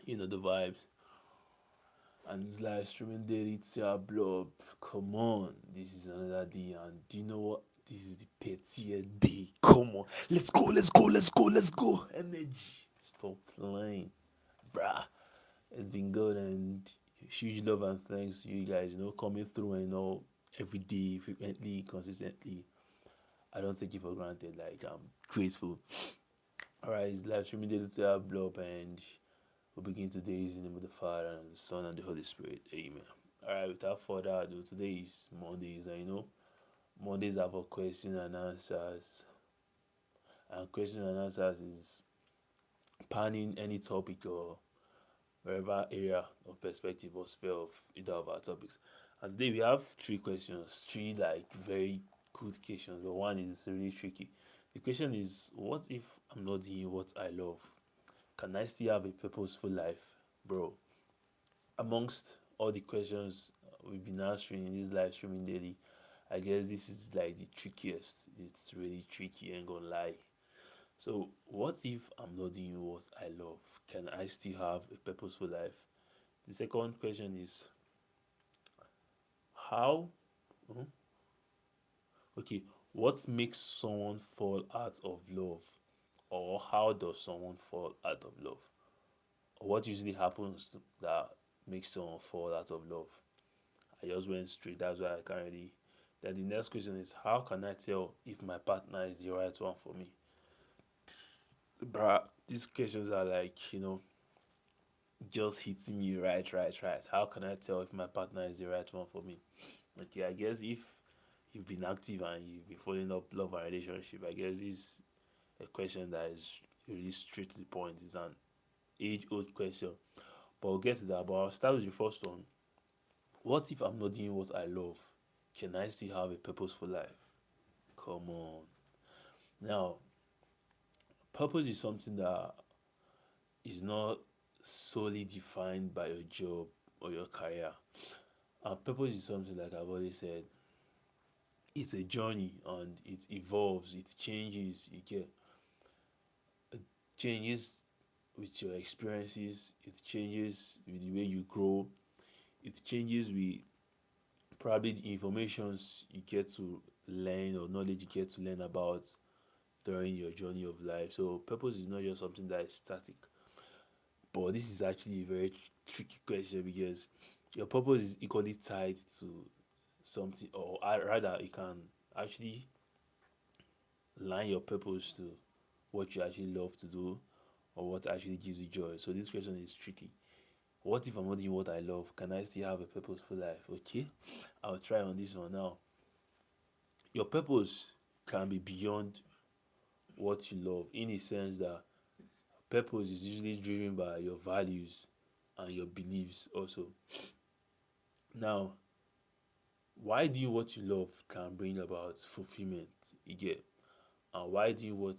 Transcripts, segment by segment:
You know the vibes. And it's live streaming daily. It's your blob. Come on, this is another day, and do you know what? This is the 30th day. Come on, let's go, let's go, let's go, let's go. Energy. Stop playing, bruh. It's been good, and huge love and thanks to you guys. Coming through and every day, frequently, consistently. I don't take it for granted. Like I'm grateful. All right, it's live streaming daily. It's your blob, and we begin today in the name of the Father and the Son and the Holy Spirit. Amen. Alright, without further ado, today is Mondays, and Mondays are for question and answers. And question and answers is panning any topic or wherever area of perspective or sphere of either of our topics. And today we have three questions, three like very good questions, but one is really tricky. The question is, what if I'm not doing what I love? Can I still have a purposeful life? Bro, amongst all the questions we've been answering in this live streaming daily, I guess this is like the trickiest. It's really tricky, ain't gonna lie. So, what if I'm not doing what I love? Can I still have a purposeful life? The second question is how? Mhm. Okay, what makes someone fall out of love? Or how does someone fall out of love? Or what usually happens that makes someone fall out of love? I just went straight. That's why I can't really. Then the next question is, how can I tell if my partner is the right one for me? Bruh, these questions are like, just hitting me right, right, right. How can I tell if my partner is the right one for me? Okay, I guess if you've been active and you've been following up love and relationship, I guess this is a question that is really straight to the point. It's an age old question. But we'll get to that. But I'll start with the first one. What if I'm not doing what I love? Can I still have a purposeful life? Come on. Now, purpose is something that is not solely defined by your job or your career. And purpose is something, like I've already said, it's a journey and it evolves, it changes, it changes with your experiences, it changes with the way you grow, it changes with probably the informations you get to learn or knowledge you get to learn about during your journey of life. So purpose is not just something that is static. But this is actually a very tricky question because your purpose is equally tied to something, or rather, you can actually line your purpose to what you actually love to do or what actually gives you joy. So this question is tricky. What if I'm not doing what I love? Can I still have a purposeful life? Okay, I'll try on this one now. Your purpose can be beyond what you love in a sense that purpose is usually driven by your values and your beliefs also. Now, why doing what you love can bring about fulfillment, you get, and why doing what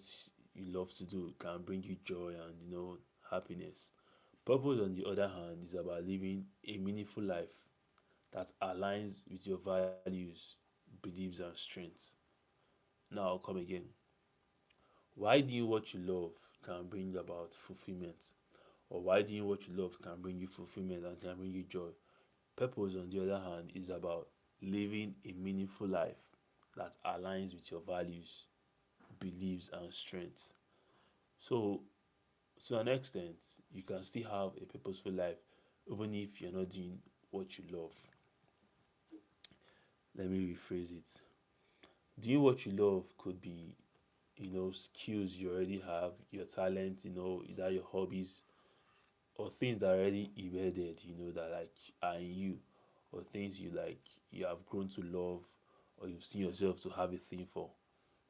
you love to do can bring you joy and happiness. Purpose, on the other hand, is about living a meaningful life that aligns with your values, beliefs, and strengths. Now, I'll come again. Why doing what you love can bring about fulfillment, or why doing what you love can bring you fulfillment and can bring you joy. Purpose, on the other hand, is about living a meaningful life that aligns with your values, beliefs, and strengths. So, to an extent, you can still have a purposeful life even if you're not doing what you love. Let me rephrase it. Doing what you love could be, skills you already have, your talent, either your hobbies or things that are already embedded, that like are in you, or things you have grown to love, or you've seen yourself to have a thing for,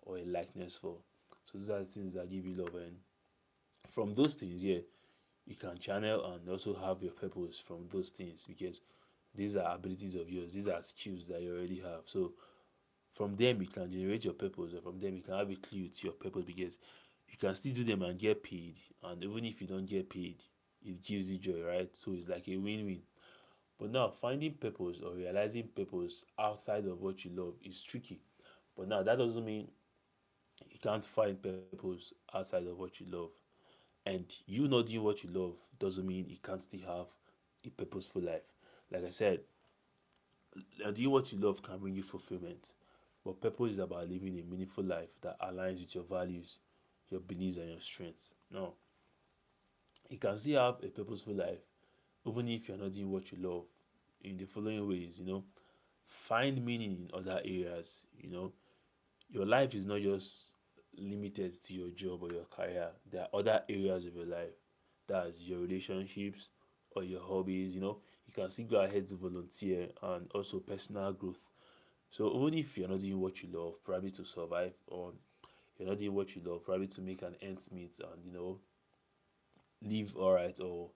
or a likeness for. So those are the things that give you love, and from those things, yeah, you can channel and also have your purpose from those things because these are abilities of yours, these are skills that you already have. So from them you can generate your purpose, or from them you can have a clue to your purpose because you can still do them and get paid, and even if you don't get paid, it gives you joy, right? So it's like a win-win. But now finding purpose or realizing purpose outside of what you love is tricky. But now that doesn't mean you can't find purpose outside of what you love. And you not doing what you love doesn't mean you can't still have a purposeful life. Like I said, doing what you love can bring you fulfillment. But purpose is about living a meaningful life that aligns with your values, your beliefs, and your strengths. Now, you can still have a purposeful life even if you're not doing what you love in the following ways. Find meaning in other areas. Your life is not just limited to your job or your career. There are other areas of your life. That's your relationships or your hobbies. You can still go ahead to volunteer and also personal growth. So even if you're not doing what you love, probably to survive, or you're not doing what you love, probably to make an ends meet and live alright, or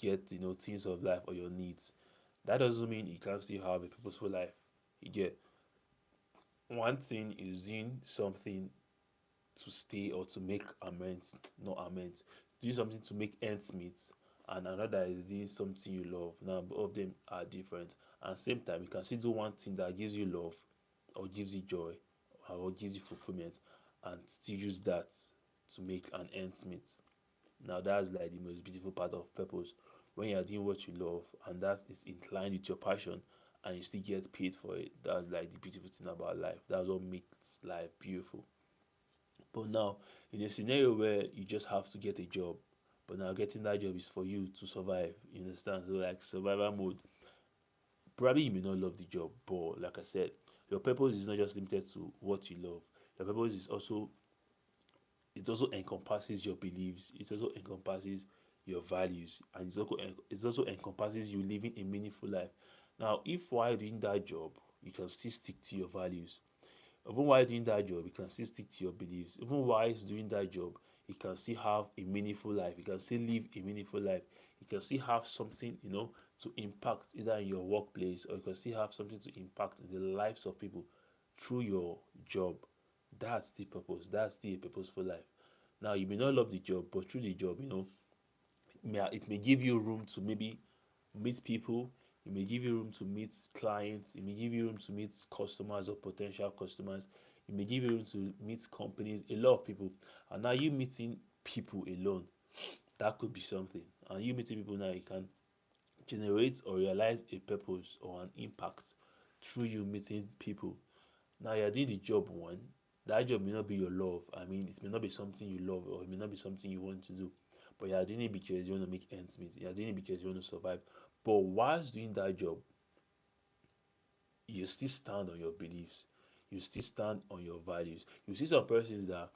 get things of life or your needs, that doesn't mean you can't still have a purposeful life. You get one thing is doing something to stay or to make amends, not amends, do something to make ends meet, and another is doing something you love. Now, both of them are different. And same time, you can still do one thing that gives you love, or gives you joy, or gives you fulfillment, and still use that to make an ends meet. Now, that's like the most beautiful part of purpose, when you are doing what you love and that is inclined with your passion, and you still get paid for it. That's like the beautiful thing about life. That's what makes life beautiful. But now, in a scenario where you just have to get a job, but now getting that job is for you to survive, you understand? So, like survival mode, probably you may not love the job, but like I said, your purpose is not just limited to what you love. Your purpose is also, it also encompasses your beliefs, it also encompasses your values, and it also encompasses you living a meaningful life. Now, if while doing that job you can still stick to your values, even while doing that job, you can still stick to your beliefs. Even while doing that job, you can still have a meaningful life. You can still live a meaningful life. You can still have something, to impact either in your workplace, or you can still have something to impact in the lives of people through your job. That's the purpose. That's the purposeful life. Now, you may not love the job, but through the job, it may give you room to maybe meet people. It may give you room to meet clients. It may give you room to meet customers or potential customers. It may give you room to meet companies, a lot of people. And now you meeting people alone, that could be something. And you meeting people now, you can generate or realize a purpose or an impact through you meeting people. Now you're doing the job one. That job may not be your love. I mean, it may not be something you love, or it may not be something you want to do. But you're doing it because you want to make ends meet. You're doing it because you want to survive. But whilst doing that job, you still stand on your beliefs. You still stand on your values. You see some persons that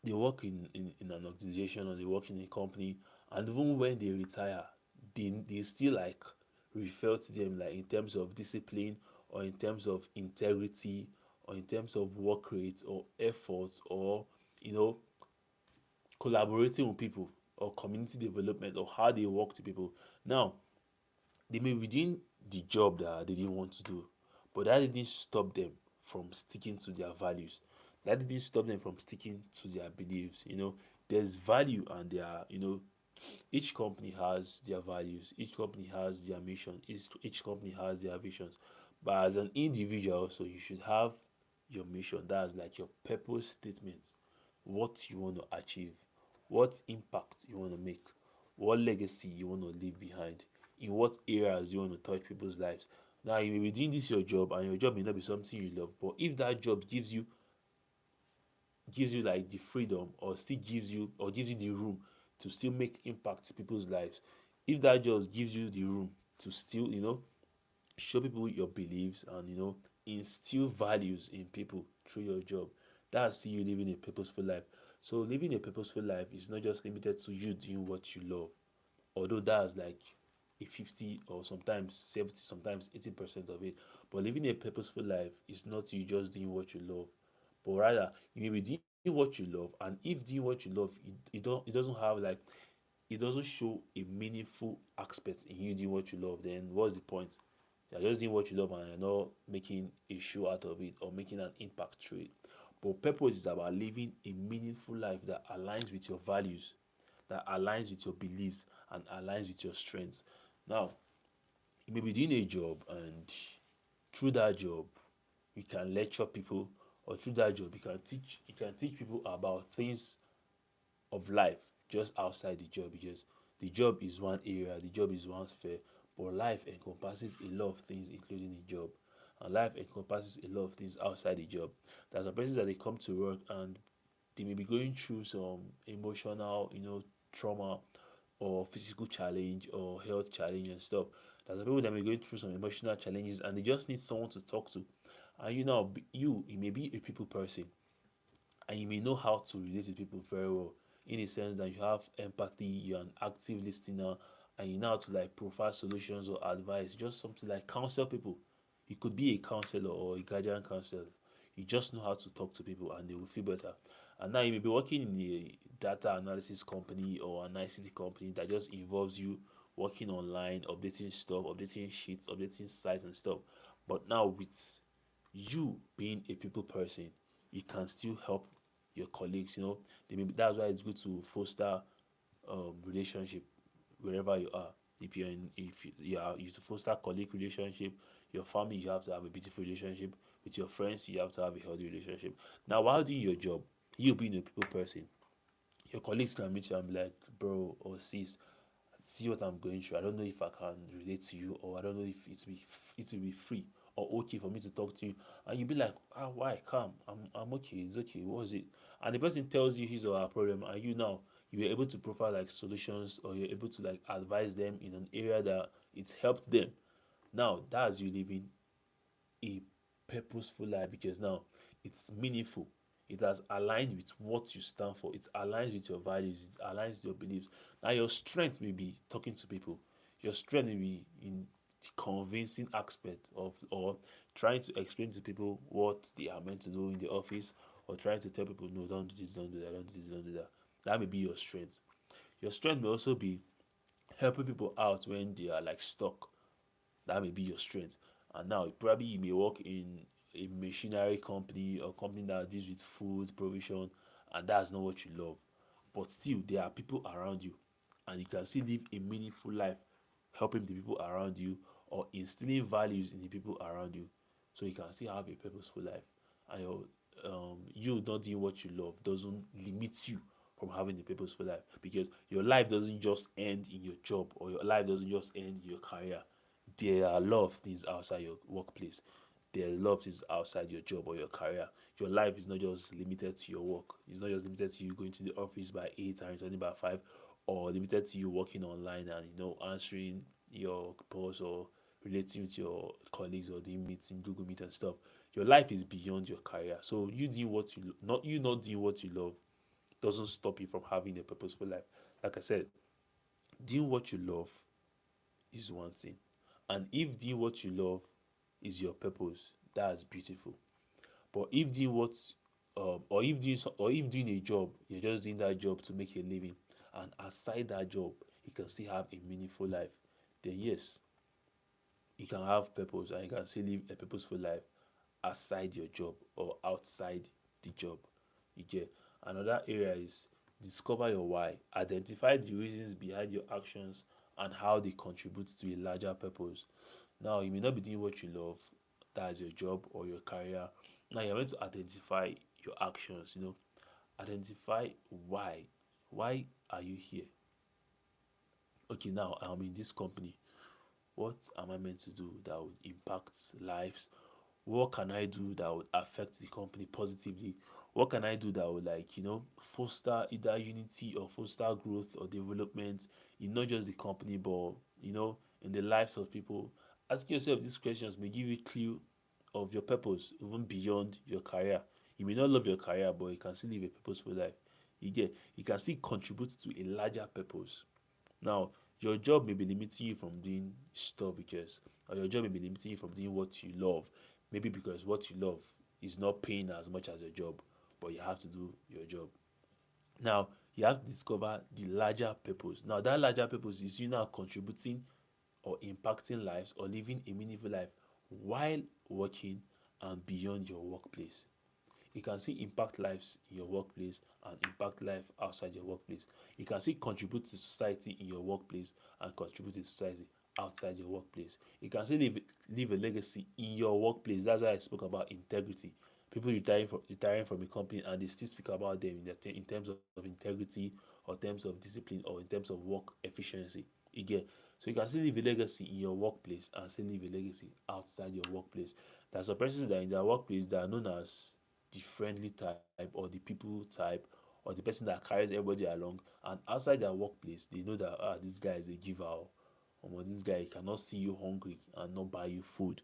they work in an organization, or they work in a company, and even when they retire, they still like refer to them, like in terms of discipline, or in terms of integrity, or in terms of work rate or efforts, or you know collaborating with people, or community development, or how they work to people. Now, they may be doing the job that they didn't want to do, but that didn't stop them from sticking to their values. That didn't stop them from sticking to their beliefs. There's value, and each company has their values, each company has their mission, each company has their visions. But as an individual, also, you should have your mission. That's like your purpose statement, what you want to achieve, what impact you want to make, what legacy you want to leave behind, in what areas you want to touch people's lives. Now, you may be doing this your job, and your job may not be something you love, but if that job gives you like the freedom, or still gives you the room to still make impact to people's lives, if that job gives you the room to still show people your beliefs, and instill values in people through your job, that's still you living a purposeful life. So living a purposeful life is not just limited to you doing what you love, although that's like a 50 or sometimes 70, sometimes 80% of it. But living a purposeful life is not you just doing what you love, but rather you may be doing what you love, and if doing what you love, it doesn't show a meaningful aspect in you doing what you love, then what's the point? You're just doing what you love, and you're not making a show out of it, or making an impact through it. But purpose is about living a meaningful life that aligns with your values, that aligns with your beliefs, and aligns with your strengths. Now, you may be doing a job, and through that job you can lecture people, or through that job you can teach people about things of life just outside the job, because the job is one area, the job is one sphere, but life encompasses a lot of things, including the job. And life encompasses a lot of things outside the job. There's some persons that they come to work and they may be going through some emotional, trauma or physical challenge or health challenge and stuff. There's some people that may be going through some emotional challenges and they just need someone to talk to. And you may be a people person and you may know how to relate with people very well, in the sense that you have empathy, you're an active listener, and you know how to like provide solutions or advice, just something like counsel people. You could be a counselor or a guardian counselor. You just know how to talk to people and they will feel better. And now you may be working in a data analysis company or an ICT company that just involves you working online, updating stuff, updating sheets, updating sites and stuff. But now with you being a people person, you can still help your colleagues. That's why it's good to foster relationship wherever you are. If you're in, if you to foster colleague relationship, your family, you have to have a beautiful relationship. With your friends, you have to have a healthy relationship. Now, while doing your job, you being a people person, your colleagues can meet you and be like, bro or sis, see what I'm going through. I don't know if I can relate to you, or I don't know if it will be free or okay for me to talk to you. And you be like, why? Come, I'm okay. It's okay. What is it? And the person tells you his or her problem, and you were able to provide like solutions, or you're able to like advise them in an area that it's helped them. Now that's you living a purposeful life, because now it's meaningful. It has aligned with what you stand for. It aligns with your values. It aligns with your beliefs. Now, your strength may be talking to people. Your strength may be in the convincing aspect of, or trying to explain to people what they are meant to do in the office, or trying to tell people, no, don't do this, don't do that, don't do this, don't do that. That may be your strength. Your strength may also be helping people out when they are like stuck. That may be your strength. And now probably you may work in a machinery company or company that deals with food provision, and that's not what you love. But still, there are people around you, and you can still live a meaningful life helping the people around you or instilling values in the people around you. So you can still have a purposeful life. And you not doing what you love doesn't limit you from having a purposeful life, because your life doesn't just end in your job, or your life doesn't just end in your career. There are a lot of things outside your workplace. There are a lot of things outside your job or your career. Your life is not just limited to your work. It's not just limited to you going to the office by 8 and returning by 5, or limited to you working online and answering your boss or relating with your colleagues or doing meeting, Google Meet and stuff. Your life is beyond your career. So you doing what not doing what you love doesn't stop you from having a purposeful life. Like I said, doing what you love is one thing. And if doing what you love is your purpose, that's beautiful. But if doing what or if doing a job, you're just doing that job to make a living, and aside that job, you can still have a meaningful life, then yes, you can have purpose and you can still live a purposeful life aside your job or outside the job. You get. Another area is discover your why. Identify the reasons behind your actions and how they contribute to a larger purpose. Now, you may not be doing what you love, that's your job or your career. Now, you're going to identify your actions, identify why. Why are you here? Okay, now I'm in this company. What am I meant to do that would impact lives? What can I do that would affect the company positively? What can I do that would foster either unity or foster growth or development in not just the company, but in the lives of people? Asking yourself these questions may give you a clue of your purpose even beyond your career. You may not love your career, but you can still live a purposeful life. You can still contribute to a larger purpose. Now, your job may be limiting you from doing stuff, because or your job may be limiting you from doing what you love. Maybe because what you love is not paying as much as your job, but you have to do your job. Now, you have to discover the larger purpose. Now, that larger purpose is you now contributing or impacting lives or living a meaningful life while working and beyond your workplace. You can see impact lives in your workplace and impact life outside your workplace. You can see contribute to society in your workplace and contribute to society outside your workplace. You can see leave a legacy in your workplace. That's why I spoke about integrity. People retiring from a company and they still speak about them in terms of integrity or terms of discipline or in terms of work efficiency. Again, so you can still leave a legacy in your workplace and still leave a legacy outside your workplace. There are some persons that in their workplace that are known as the friendly type or the people type or the person that carries everybody along, and outside their workplace they know that this guy is a giver, or this guy cannot see you hungry and not buy you food,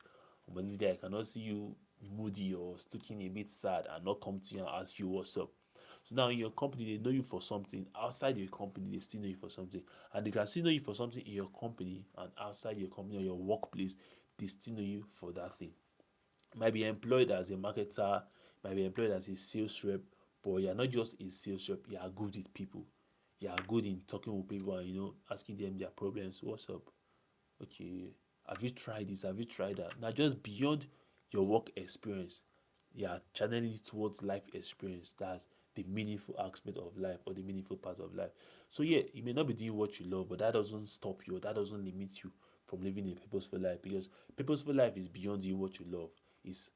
or this guy cannot see you moody or looking a bit sad and not come to you and ask you what's up. So now in your company they know you for something, outside your company they still know you for something, and they can still know you for something in your company and outside your company or your workplace they still know you for that thing. You might be employed as a marketer, you might be employed as a sales rep, but you're not just a sales rep, you are good with people. You are good in talking with people and asking them their problems. What's up? Okay, have you tried this? Have you tried that? Now, just beyond your work experience, you are channeling it towards life experience. That's the meaningful aspect of life or the meaningful part of life. So, yeah, you may not be doing what you love, but that doesn't stop you, that doesn't limit you from living a purposeful life, because purposeful life is beyond doing what you love, is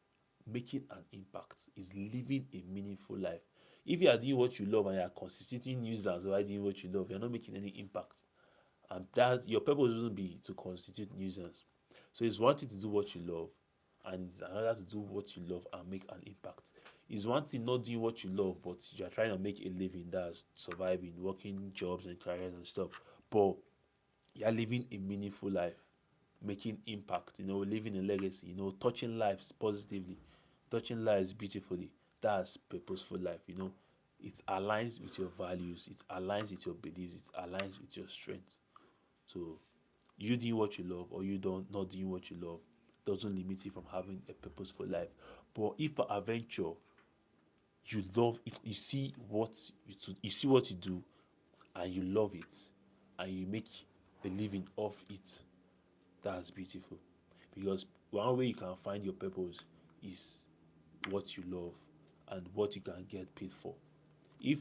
making an impact, is living a meaningful life. If you are doing what you love and you are constituting nuisance while doing what you love, you're not making any impact, and that's your purpose wouldn't be to constitute nuisance. So it's one thing to do what you love, and it's another to do what you love and make an impact. It's one thing not doing what you love, but you're trying to make a living, that's surviving, working jobs and careers and stuff. But you're living a meaningful life, making impact, leaving a legacy, touching lives positively, touching lives beautifully. That's purposeful life. It aligns with your values, it aligns with your beliefs, it aligns with your strengths. So you doing what you love or you don't not doing what you love doesn't limit you from having a purposeful life. But if per adventure you love it, you see what you do and you love it and you make a living off it, that's beautiful. Because one way you can find your purpose is what you love and what you can get paid for. If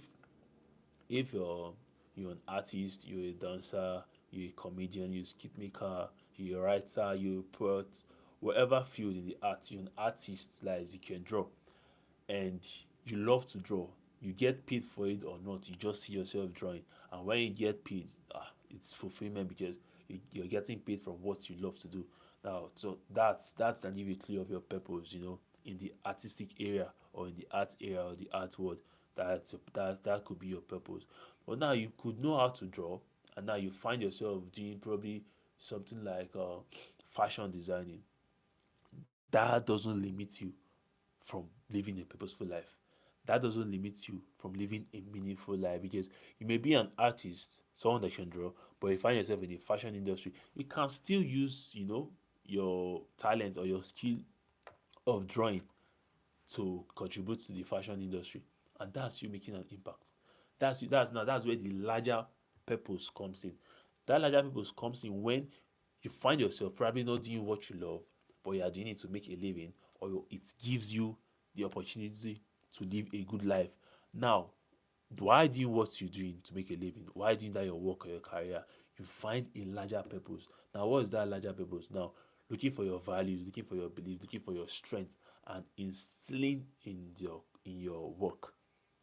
you're an artist, you're a dancer, you're a comedian, you're a skit maker, you're a writer, you're a poet, whatever field in the arts, you're an artist, like you can draw and you love to draw, you get paid for it or not, you just see yourself drawing. And when you get paid, it's fulfillment because you're getting paid from what you love to do. Now, so that's can give you a clue of your purpose, in the artistic area or in the art area or the art world. That could be your purpose. But now you could know how to draw, and now you find yourself doing probably something like fashion designing. That doesn't limit you from living a purposeful life. That doesn't limit you from living a meaningful life, because you may be an artist, someone that can draw, but you find yourself in the fashion industry. You can still use, your talent or your skill of drawing to contribute to the fashion industry, and that's you making an impact. That's where the larger purpose comes in. That larger purpose comes in when you find yourself probably not doing what you love, but you are doing it to make a living, or it gives you the opportunity to live a good life. Now, why doing what you're doing to make a living? Why doing that your work or your career? You find a larger purpose. Now, what is that larger purpose? Now, looking for your values, looking for your beliefs, looking for your strength, and instilling in your work.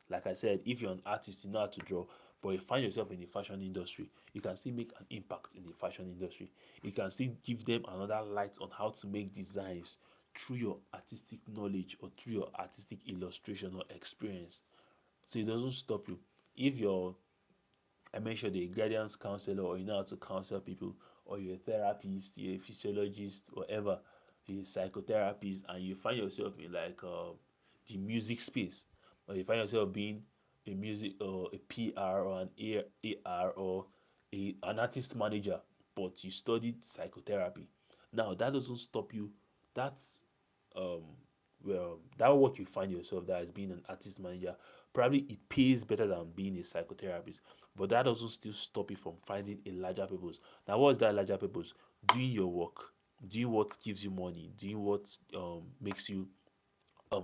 Like I said, if you're an artist, you know how to draw, but you find yourself in the fashion industry, you can still make an impact in the fashion industry. You can still give them another light on how to make designs through your artistic knowledge or through your artistic illustration or experience. So it doesn't stop you. If you're, I mentioned, a guidance counselor, or you know how to counsel people, or you're a therapist, you're a physiologist, whatever, you're a psychotherapist, and you find yourself in like the music space, or you find yourself being a music or a PR or an AR or an artist manager, but you studied psychotherapy. Now that doesn't stop you. That's um well, that work you find yourself, that is being an artist manager, probably it pays better than being a psychotherapist, but that doesn't still stop you from finding a larger purpose. Now, what's that larger purpose? Doing your work, doing what gives you money, doing what makes you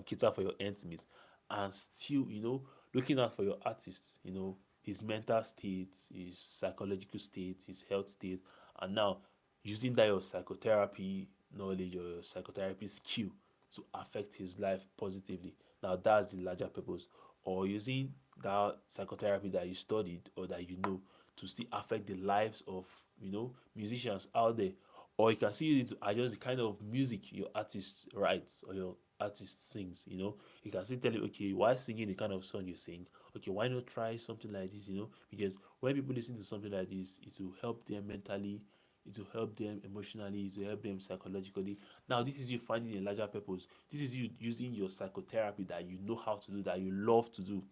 cater for your ends meet, and still, looking out for your artist, his mental state, his psychological state, his health state, and now using that your psychotherapy knowledge or your psychotherapy skill to affect his life positively. Now that's the larger purpose. Or using that psychotherapy that you studied or that you know to still affect the lives of musicians out there. Or you can see it to adjust the kind of music your artist writes or your artist sings. You can still tell it, okay, why singing the kind of song you sing? Okay, why not try something like this? Because when people listen to something like this, it will help them mentally, it will help them emotionally, it will help them psychologically. Now, this is you finding a larger purpose. This is you using your psychotherapy that you know how to do, that you love to do,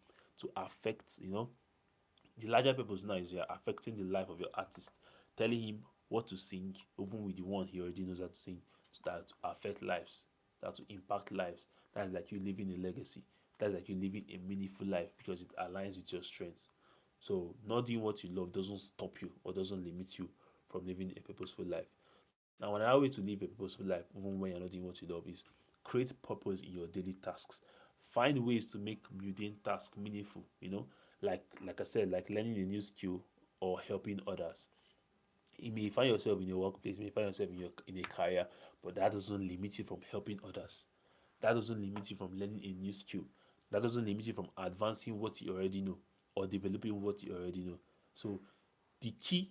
to affect, the larger purpose now is you're affecting the life of your artist, telling him what to sing, even with the one he already knows how to sing, so that to affect lives, that to impact lives. That's like you living a legacy. That's like you living a meaningful life because it aligns with your strengths. So not doing what you love doesn't stop you or doesn't limit you from living a purposeful life. Now, another way to live a purposeful life, even when you're not doing what you love, is create purpose in your daily tasks. Find ways to make mundane tasks meaningful. Like I said, like learning a new skill or helping others. You may find yourself in your workplace, you may find yourself in a career, but that doesn't limit you from helping others. That doesn't limit you from learning a new skill. That doesn't limit you from advancing what you already know or developing what you already know. So the key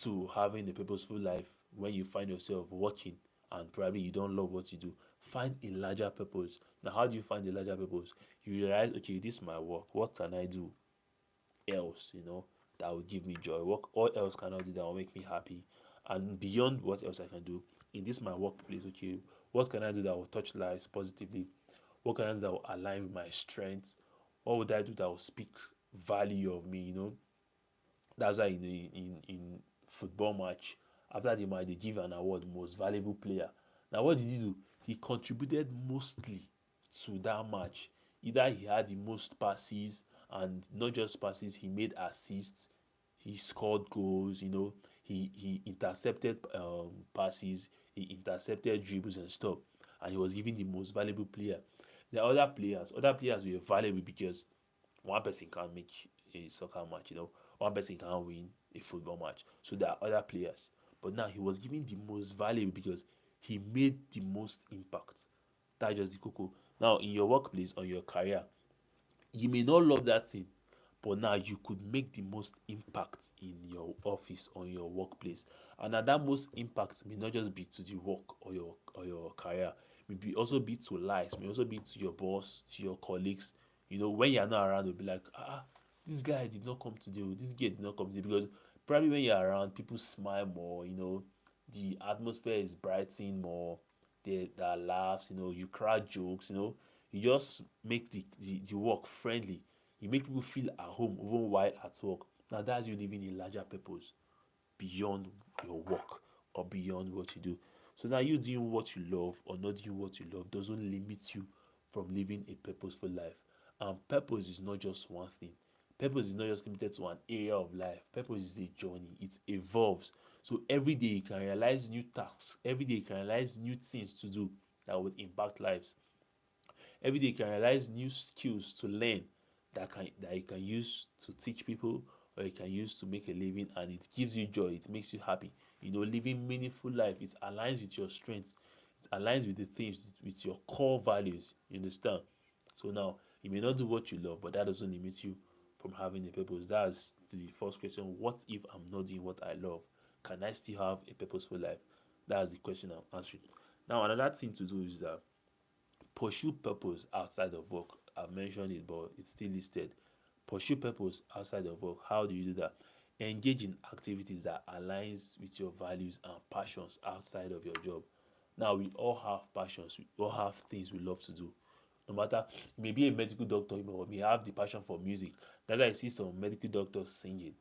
to having a purposeful life, when you find yourself working and probably you don't love what you do, find a larger purpose. Now, how do you find a larger purpose? You realize, okay, this is my work. What can I do else, that will give me joy? What else can I do that will make me happy? And beyond what else I can do in this my workplace, okay, what can I do that will touch lives positively? What can I do that will align with my strengths? What would I do that will speak value of me? That's why in football match, after the match, they give an award, most valuable player. Now, what did he do? He contributed mostly to that match. Either he had the most passes, and not just passes, he made assists, he scored goals, he intercepted passes, he intercepted dribbles and stuff, and he was given the most valuable player. The other players were valuable because one person can't make a soccer match, one person can't win a football match. So there are other players. But now he was given the most valuable because he made the most impact. That's just the cocoa. Now, in your workplace, on your career, you may not love that thing, but now you could make the most impact in your office or your workplace. And now that most impact may not just be to the work or your career, maybe also be to lives, may also be to your boss, to your colleagues. When you're not around, they'll be like, this guy did not come today, or this girl did not come today. Because probably when you're around, people smile more, the atmosphere is brightening more, there are laughs, you crack jokes, you just make the work friendly. You make people feel at home even while at work. Now that's you living a larger purpose beyond your work or beyond what you do. So now you doing what you love or not doing what you love doesn't limit you from living a purposeful life. And purpose is not just one thing. Purpose is not just limited to an area of life. Purpose is a journey. It evolves. So every day you can realize new tasks. Every day you can realize new things to do that would impact lives. Every day you can realize new skills to learn that you can use to teach people or you can use to make a living, and it gives you joy, it makes you happy. Living meaningful life, it aligns with your strengths, it aligns with the things, with your core values. You understand? So now you may not do what you love, but that doesn't limit you from having a purpose. That's the first question. What if I'm not doing what I love? Can I still have a purposeful life? That's the question I'm answering. Now, another thing to do is that pursue purpose outside of work. I've mentioned it, but it's still listed. Pursue purpose outside of work. How do you do that? Engage in activities that aligns with your values and passions outside of your job. Now, we all have passions. We all have things we love to do. No matter, you may be a medical doctor, you may have the passion for music. That's why I see some medical doctors singing.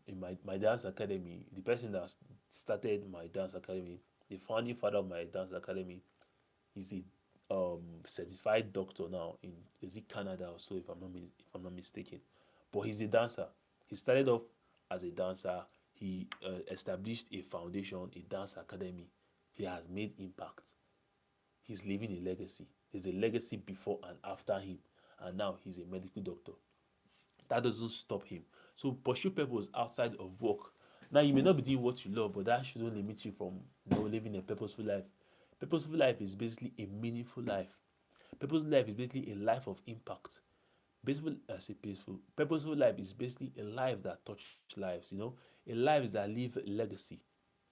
In my dance academy, the person that started my dance academy, the founding father of my dance academy, he's a certified doctor now in, is it Canada or so, if I'm not mistaken. But he's a dancer. He started off as a dancer. He established a foundation, a dance academy. He has made impact. He's leaving a legacy. There's a legacy before and after him, and now he's a medical doctor. That doesn't stop him. So pursue purpose outside of work. Now you may not be doing what you love, but that shouldn't limit you from living a purposeful life. Purposeful life is basically a meaningful life. Purposeful life is basically a life of impact. Peaceful, I say peaceful. Purposeful life is basically a life that touches lives. A life that leave a legacy.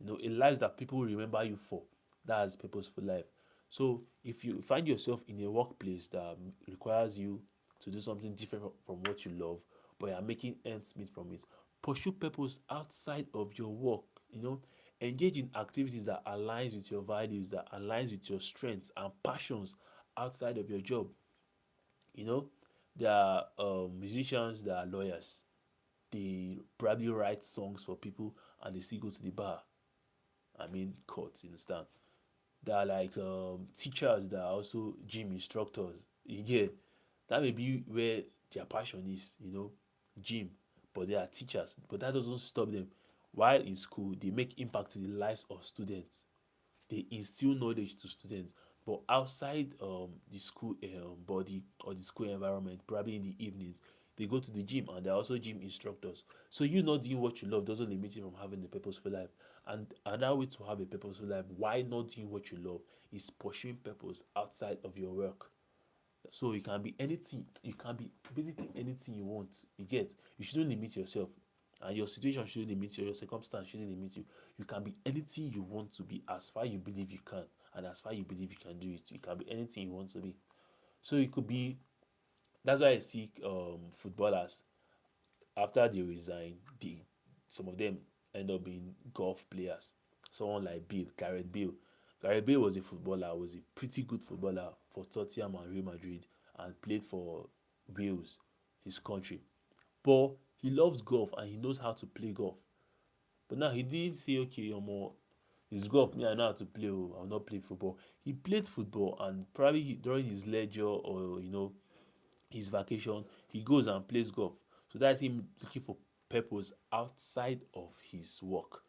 A life that people will remember you for. That's purposeful life. So if you find yourself in a workplace that requires you to do something different from what you love, but you're making ends meet from it, pursue purpose outside of your work. Engage in activities that aligns with your values, that aligns with your strengths and passions outside of your job. You know, there are musicians, there are lawyers. They probably write songs for people and they still go to the bar. I mean, courts, you understand? There are like teachers that are also gym instructors. Yeah, that may be where their passion is, gym. But they are teachers. But that doesn't stop them. While in school, they make impact to the lives of students. They instill knowledge to students. But outside the school body or the school environment, probably in the evenings, they go to the gym and they're also gym instructors. So you not doing what you love doesn't limit you from having a purposeful life. And another way to have a purposeful life, why not doing what you love, is pursuing purpose outside of your work. So you can be anything, you can be basically anything you want. You get, you shouldn't limit yourself. And your situation shouldn't limit you, your circumstance shouldn't limit you. You can be anything you want to be as far you believe you can. And as far you believe you can do it, you can be anything you want to be. So it could be, that's why I see footballers after they resign, some of them end up being golf players. Someone like Gareth Bale. Gareth Bale was a footballer, was a pretty good footballer for Tottenham and Real Madrid and played for Wales, his country. But he loves golf and he knows how to play golf. But now he didn't say, okay, it's golf, me, I know how to play, I'll not play football. He played football and probably during his leisure or, his vacation, he goes and plays golf. So that's him looking for purpose outside of his work.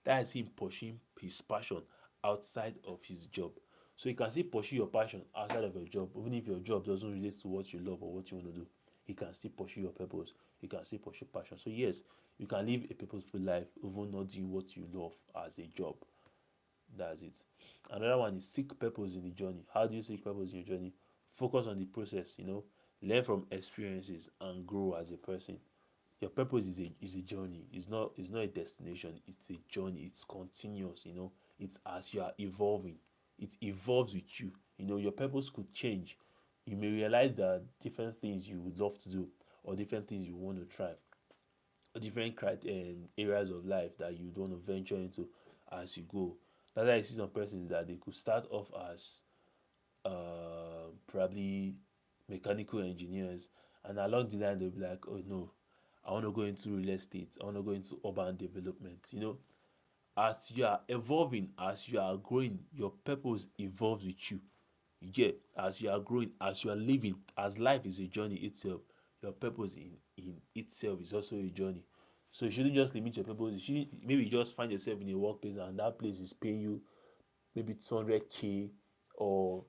That is him pursuing his passion outside of his job. So you can still pursue your passion outside of your job, even if your job doesn't relate to what you love or what you want to do. You can still pursue your purpose. You can still pursue passion. So yes, you can live a purposeful life even not doing what you love as a job. That's it. Another one is seek purpose in the journey. How do you seek purpose in your journey? Focus on the process, learn from experiences and grow as a person. Your purpose is a journey. It's not a destination. It's a journey. It's continuous, It's as you are evolving. It evolves with you. Your purpose could change. You may realize that different things you would love to do or different things you want to try or different areas of life that you don't want to venture into as you go. That's why I see some persons that they could start off as probably mechanical engineers, and along the line they'll be like, oh no, I want to go into real estate, I want to go into urban development. As you are evolving, as you are growing, your purpose evolves with you. You get, as you are growing, as you are living, as life is a journey itself, your purpose in itself is also a journey. So you shouldn't just limit your purpose. You shouldn't, maybe you just find yourself in a workplace and that place is paying you maybe 200K or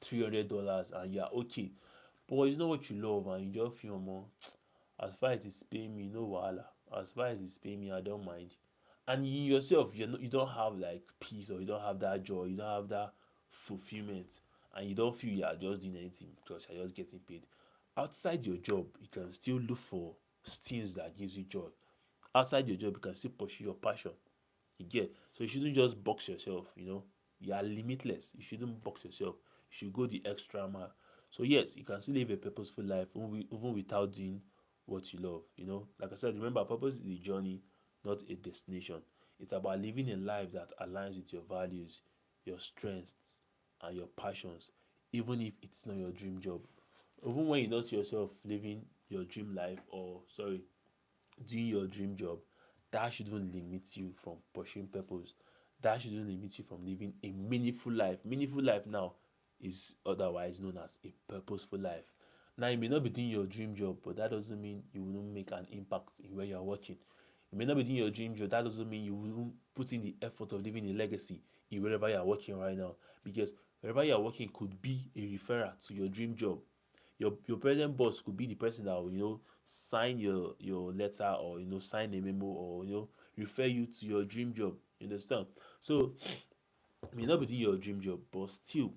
$300 and you're okay. But it's not what you love and you just feel more. As far as it's paying me, no wahala. As far as it's paying me, I don't mind. And you yourself, you don't have like peace or you don't have that joy, you don't have that fulfillment, and you don't feel you are just doing anything because you're just getting paid. Outside your job, you can still look for things that gives you joy. Outside your job, you can still pursue your passion. You get, so you shouldn't just box yourself. You are limitless. You shouldn't box yourself. You should go the extra mile. So yes, you can still live a purposeful life even without doing what you love. Like I said, remember, purpose is a journey, not a destination. It's about living a life that aligns with your values, your strengths, and your passions, even if it's not your dream job. Even when you don't see yourself living your dream life, or sorry, doing your dream job, that shouldn't limit you from pursuing purpose. That shouldn't limit you from living a meaningful life. Meaningful life now is otherwise known as a purposeful life. Now, you may not be doing your dream job, but that doesn't mean you will not make an impact in where you are working. You may not be doing your dream job, that doesn't mean you will put in the effort of leaving a legacy in wherever you are working right now. Because wherever you are working could be a referral to your dream job. Your present boss could be the person that will sign your letter, or sign a memo, or refer you to your dream job. You understand? So may not be doing your dream job, but still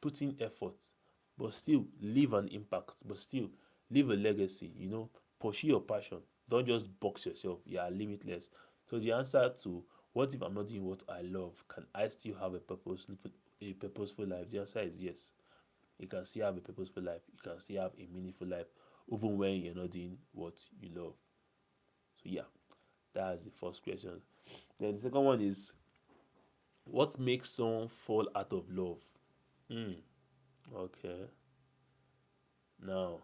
put in effort, but still leave an impact, but still leave a legacy, pursue your passion. Don't just box yourself. You are limitless. So the answer to what if I'm not doing what I love, can I still have a purposeful life? The answer is yes. You can still have a purposeful life. You can still have a meaningful life, even when you're not doing what you love. So yeah, that's the first question. Then the second one is, what makes someone fall out of love? Hmm. Okay. Now,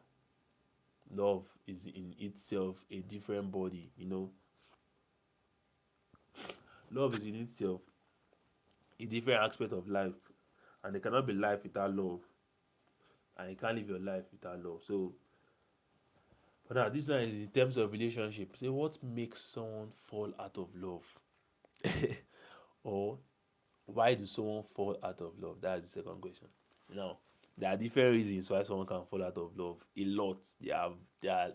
love is in itself a different body. Love is in itself a different aspect of life, and there cannot be life without love, and you can't live your life without love. So, but now this one is in terms of relationship. Say, what makes someone fall out of love, or why do someone fall out of love? That's the second question. Now, there are different reasons why someone can fall out of love. A lot. There are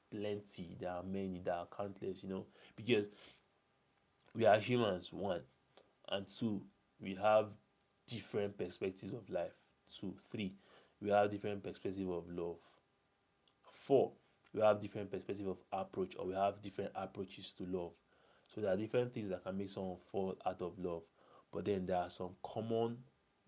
plenty. There are many. There are countless. Because we are humans. One, and two, we have different perspectives of life. Two, three, we have different perspective of love. Four, we have different perspective of approach, or we have different approaches to love. So there are different things that can make someone fall out of love. But then there are some common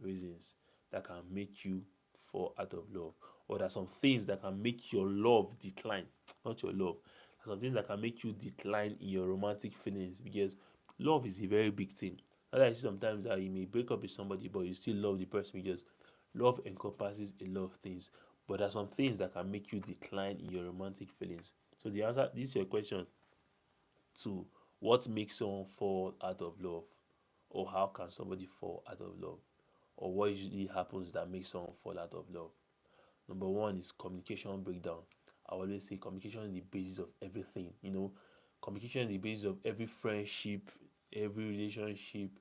reasons that can make you fall out of love. Or there are some things that can make your love decline. Not your love. There are some things that can make you decline in your romantic feelings, because love is a very big thing. That's why I see sometimes that you may break up with somebody, but you still love the person, because love encompasses a lot of things. But there are some things that can make you decline in your romantic feelings. So the answer, this is your question to what makes someone fall out of love, or how can somebody fall out of love, or what usually happens that makes someone fall out of love. Number one is communication breakdown. I always say communication is the basis of everything. Communication is the basis of every friendship, every relationship,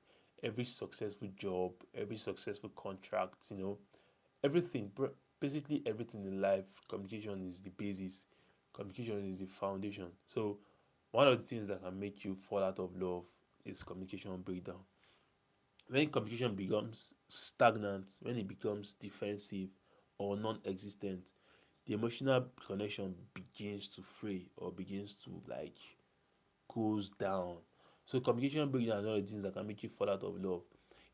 every successful job, every successful contract. Everything, basically everything in life. Communication is the basis. Communication is the foundation. So one of the things that can make you fall out of love is communication breakdown. When communication becomes stagnant, when it becomes defensive or non-existent, the emotional connection begins to fray, or begins to goes down. So communication breakdown is one of the things that can make you fall out of love.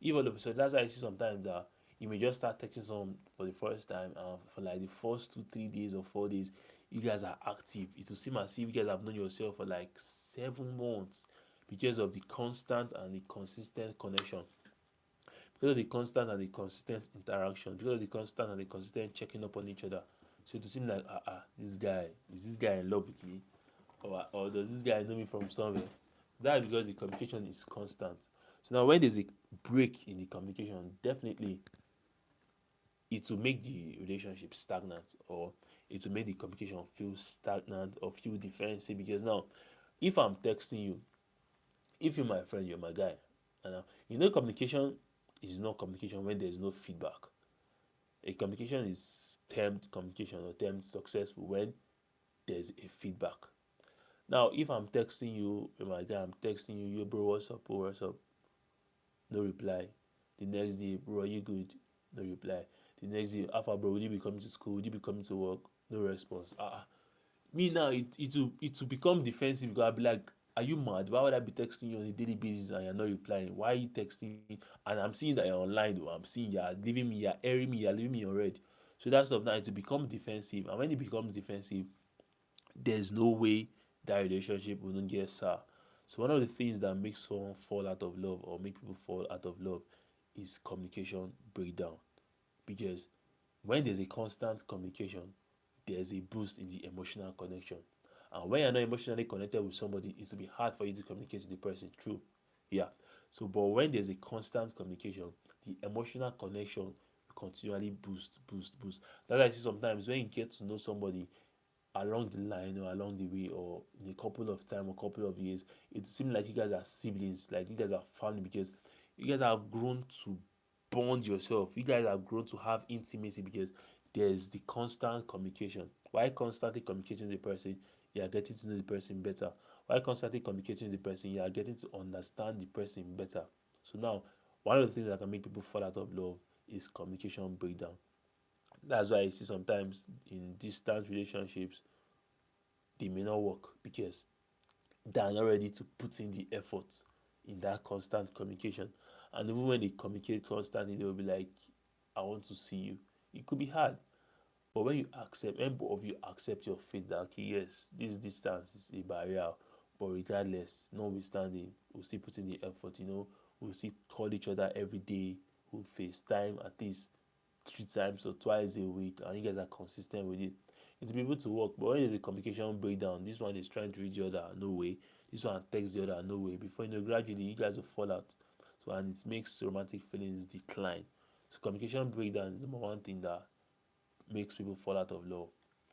If all of a sudden, that's why I see sometimes that you may just start texting someone for the first time, and for like the first 2 3 days or 4 days, you guys are active. It will seem as if you guys have known yourself for like 7 months, because of the constant and the consistent connection, because of the constant and the consistent interaction, because of the constant and the consistent checking up on each other. So it will seem like, this guy, is this guy in love with me, or does this guy know me from somewhere? That's because the communication is constant. So now when there's a break in the communication, definitely it will make the relationship stagnant, or it will make the communication feel stagnant or feel defensive. Because now, if I'm texting you, if you're my friend, you're my guy, and now communication is not communication when there's no feedback. A communication is termed communication, or termed successful, when there's a feedback. Now, if I'm texting you, my guy, I'm texting you, yo, bro, what's up? Oh, what's up? No reply. The next day, bro, are you good? No reply. The next day, Alpha, bro, will you be coming to school? Will you be coming to work? No response. Me now, it will become defensive, because I'll be like, are you mad? Why would I be texting you on a daily basis and you're not replying? Why are you texting me? And I'm seeing that you're online, though. I'm seeing you're leaving me, you're airing me, you're leaving me on red. So that stuff now, it will become defensive. And when it becomes defensive, there's no way that relationship will not get sour. So one of the things that makes someone fall out of love, or make people fall out of love, is communication breakdown. Because when there's a constant communication, there's a boost in the emotional connection. And when you're not emotionally connected with somebody, it will be hard for you to communicate with the person. True. Yeah. So, but when there's a constant communication, the emotional connection will continually boost, boost, boost. That's why I see sometimes when you get to know somebody along the line, or along the way, or in a couple of time or couple of years, it seems like you guys are siblings, like you guys are family, because you guys have grown to bond yourself. You guys have grown to have intimacy, because there's the constant communication. Why constantly communicating with the person? You are getting to know the person better. Why constantly communicating with the person? You are getting to understand the person better. So now, One of the things that can make people fall out of love is communication breakdown. That's why I see sometimes in distant relationships they may not work because they are not ready to put in the effort in that constant communication. And even when they communicate constantly, they'll be like, I want to see you. It could be hard. But when both of you accept your fate that, okay, yes, this distance is a barrier, but regardless, notwithstanding, we'll still put in the effort, we'll still call each other every day, we'll FaceTime at least 3 times or twice a week, and you guys are consistent with it. It's be able to work, but when there's a communication breakdown, this one is trying to reach the other, no way. This one texts the other, no way. Before gradually you guys will fall out. So, and it makes romantic feelings decline. So communication breakdown is the number one thing that makes people fall out of love.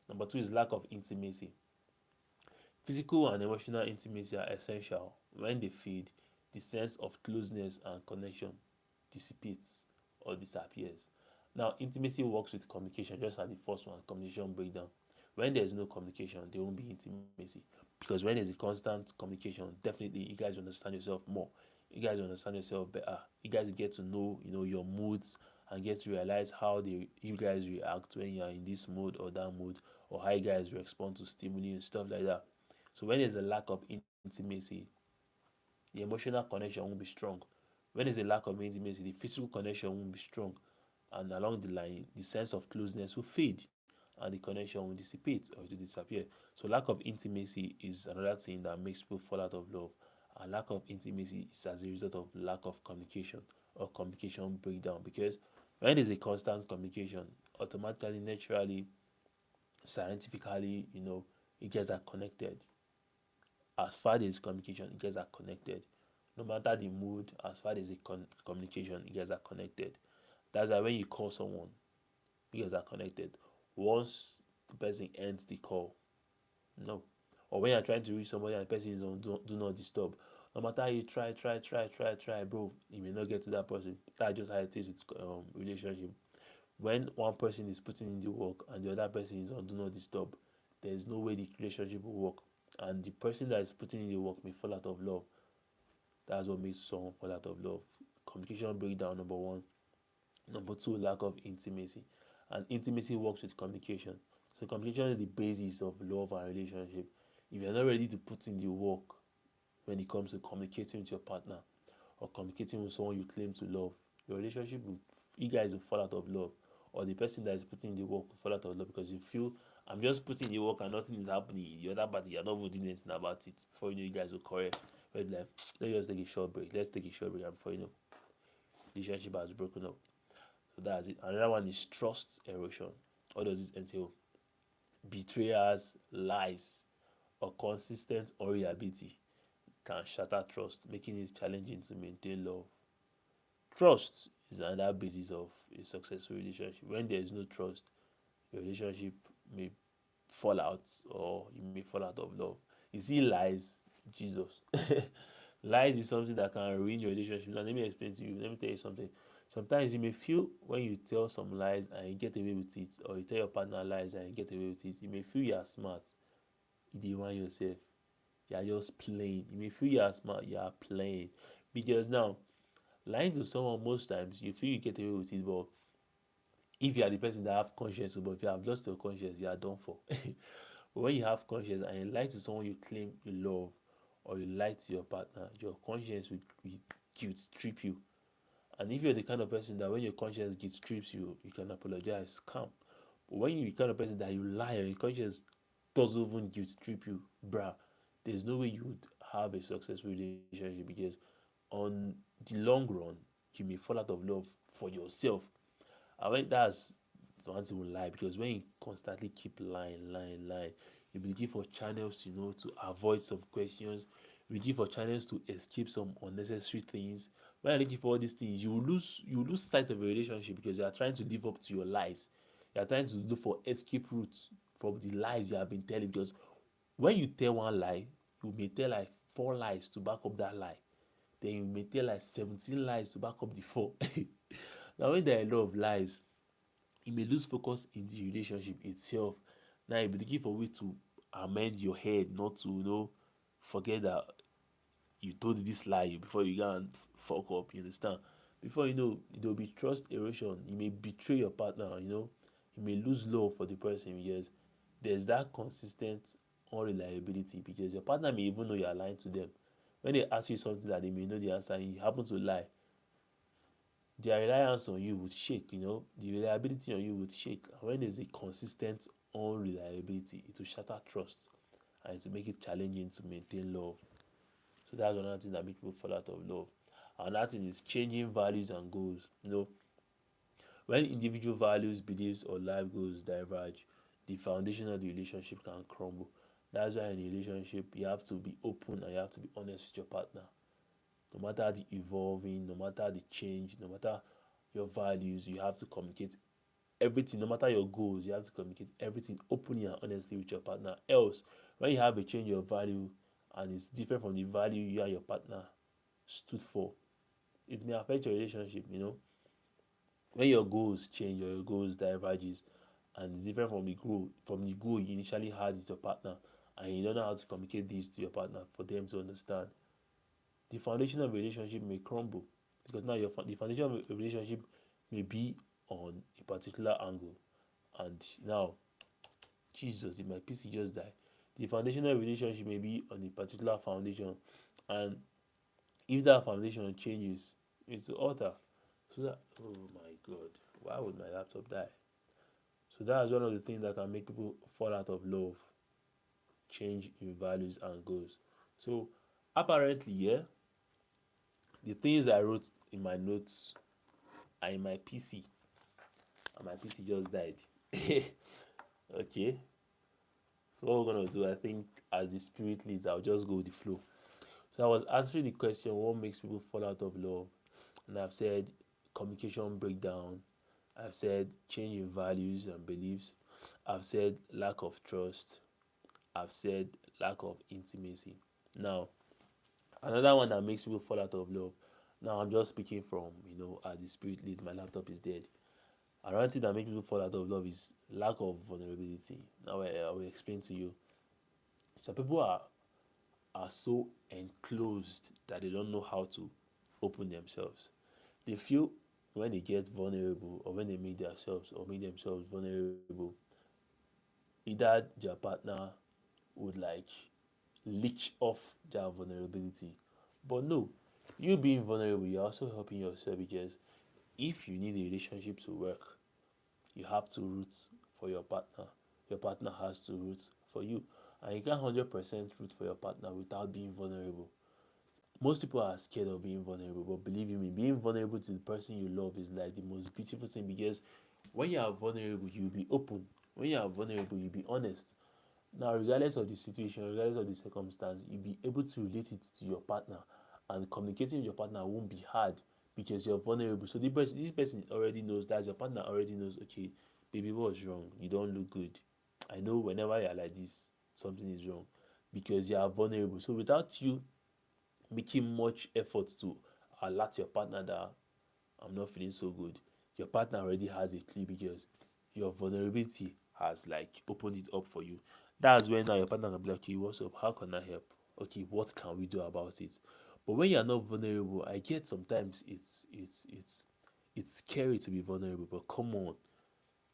Number two is lack of intimacy. Physical and emotional intimacy are essential. When they fade, the sense of closeness and connection dissipates or disappears. Now, intimacy works with communication, just like the first one, communication breakdown. When there's no communication, there won't be intimacy. Because when there's a constant communication, definitely you guys understand yourself more. You guys understand yourself better. You guys get to know, your moods and get to realize how you guys react when you're in this mood or that mood, or how you guys respond to stimuli and stuff like that. So when there's a lack of intimacy, the emotional connection won't be strong. When there's a lack of intimacy, the physical connection won't be strong. And along the line, the sense of closeness will fade and the connection will dissipate or it will disappear. So lack of intimacy is another thing that makes people fall out of love. And lack of intimacy is as a result of lack of communication or communication breakdown. Because when there's a constant communication, automatically, naturally, scientifically, you guys are connected. As far as communication, you guys are connected. No matter the mood, as far as the communication, you guys are connected. That's why when you call someone, you guys are connected. Once the person ends the call, no. Or when you're trying to reach somebody and the person is on do not disturb, no matter how you try, bro, you may not get to that person. That's just how it is with relationship. When one person is putting in the work and the other person is on do not disturb, there is no way the relationship will work. And the person that is putting in the work may fall out of love. That's what makes someone fall out of love. Communication breakdown, number one. Number two, lack of intimacy. And intimacy works with communication. So communication is the basis of love and relationship. If you're not ready to put in the work when it comes to communicating with your partner or communicating with someone you claim to love, your relationship will, you guys will fall out of love. Or the person that is putting in the work will fall out of love because you feel, I'm just putting in the work and nothing is happening. The other party, you're not doing anything about it. Before you know, you guys will correct. But like, let's just take a short break. Let's take a short break, and before you know, the relationship has broken up. So that's it. Another one is trust erosion. What does this entail? Betrayals, lies, or consistent unreliability can shatter trust, making it challenging to maintain love. Trust is another basis of a successful relationship. When there is no trust, your relationship may fall out or you may fall out of love. You see, lies, Jesus. Lies is something that can ruin your relationship. Now, let me explain to you. Let me tell you something. Sometimes you may feel when you tell some lies and you get away with it, or you tell your partner lies and you get away with it, you may feel you are smart. You demand yourself. You are just playing. You may feel you are smart. You are playing. Because now, lying to someone most times, you feel you get away with it, but if you are the person that have conscience, but if you have lost your conscience, you are done for. But when you have conscience and you lie to someone you claim you love, or you lie to your partner, your conscience will guilt trip you. And if you're the kind of person that when your conscience guilt trips you, you can apologize, calm. But when you're the kind of person that you lie and your conscience doesn't even guilt trip you, bruh, there's no way you would have a successful relationship because on the long run, you may fall out of love for yourself. And when that's one thing will lie because when you constantly keep lying, you be looking for channels, to avoid some questions. You looking for channels to escape some unnecessary things. When you're looking for all these things, you lose sight of your relationship because you are trying to live up to your lies. You are trying to look for escape routes from the lies you have been telling because when you tell one lie, you may tell like 4 lies to back up that lie. Then you may tell like 17 lies to back up the 4. Now when there are a lot of lies, you may lose focus in the relationship itself. Now you'll be looking for a way to amend your head, not to forget that you told this lie before you go and fuck up. You understand? Before you know, there will be trust erosion. You may betray your partner, you may lose love for the person because there's that consistent unreliability, because your partner may even know you're lying to them. When they ask you something that they may know the answer and you happen to lie, their reliance on you would shake, the reliability on you would shake. And when there's a consistent unreliability, it will shatter trust and it will make it challenging to maintain love. So that's another thing that makes people fall out of love. Another thing is changing values and goals. When individual values, beliefs, or life goals diverge, the foundation of the relationship can crumble. That's why in a relationship you have to be open and you have to be honest with your partner. No matter the evolving, no matter the change, no matter your values, you have to communicate everything. No matter your goals, you have to communicate everything openly and honestly with your partner. Else, when you have a change of value and it's different from the value you and your partner stood for, it may affect your relationship. When your goals change or your goals diverges and it's different from the goal you initially had with your partner, and you don't know how to communicate this to your partner for them to understand, the foundation of a relationship may crumble, because now the foundation of a relationship may be on a particular angle, and now, Jesus, did my PC just die? The foundation of a relationship may be on a particular foundation, and if that foundation changes, it's the alter. So that, oh my God, why would my laptop die? So that's one of the things that can make people fall out of love, change in values and goals. So apparently, yeah, the things I wrote in my notes are in my PC, and my PC just died. Okay, so what we're gonna do, I think, as the spirit leads, I'll just go with the flow. So I was answering the question, what makes people fall out of love? And I've said communication breakdown. I've said change in values and beliefs. I've said lack of trust. I've said lack of intimacy. Now, another one that makes people fall out of love. Now, I'm just speaking from, as the spirit leads, my laptop is dead. Another thing that makes people fall out of love is lack of vulnerability. Now, I will explain to you. Some people are so enclosed that they don't know how to open themselves. They feel when they get vulnerable or when they make themselves vulnerable, either their partner would like leech off their vulnerability. But no, you being vulnerable, you're also helping yourself, because if you need a relationship to work, you have to root for your partner. Your partner has to root for you. And you can't 100% root for your partner without being vulnerable. Most people are scared of being vulnerable, but believe you me, being vulnerable to the person you love is like the most beautiful thing, because when you are vulnerable, you'll be open. When you are vulnerable, you'll be honest. Now, regardless of the situation, regardless of the circumstance, you'll be able to relate it to your partner, and communicating with your partner won't be hard because you're vulnerable. So this person already knows that your partner already knows, okay, baby, what's wrong? You don't look good. I know whenever you're like this, something is wrong, because you are vulnerable. So without you making much effort to alert your partner that I'm not feeling so good, your partner already has a clue, because your vulnerability has like opened it up for you. That's when now your partner can be like, okay, what's up? How can I help? Okay, what can we do about it? But when you're not vulnerable, I get sometimes it's scary to be vulnerable. But come on,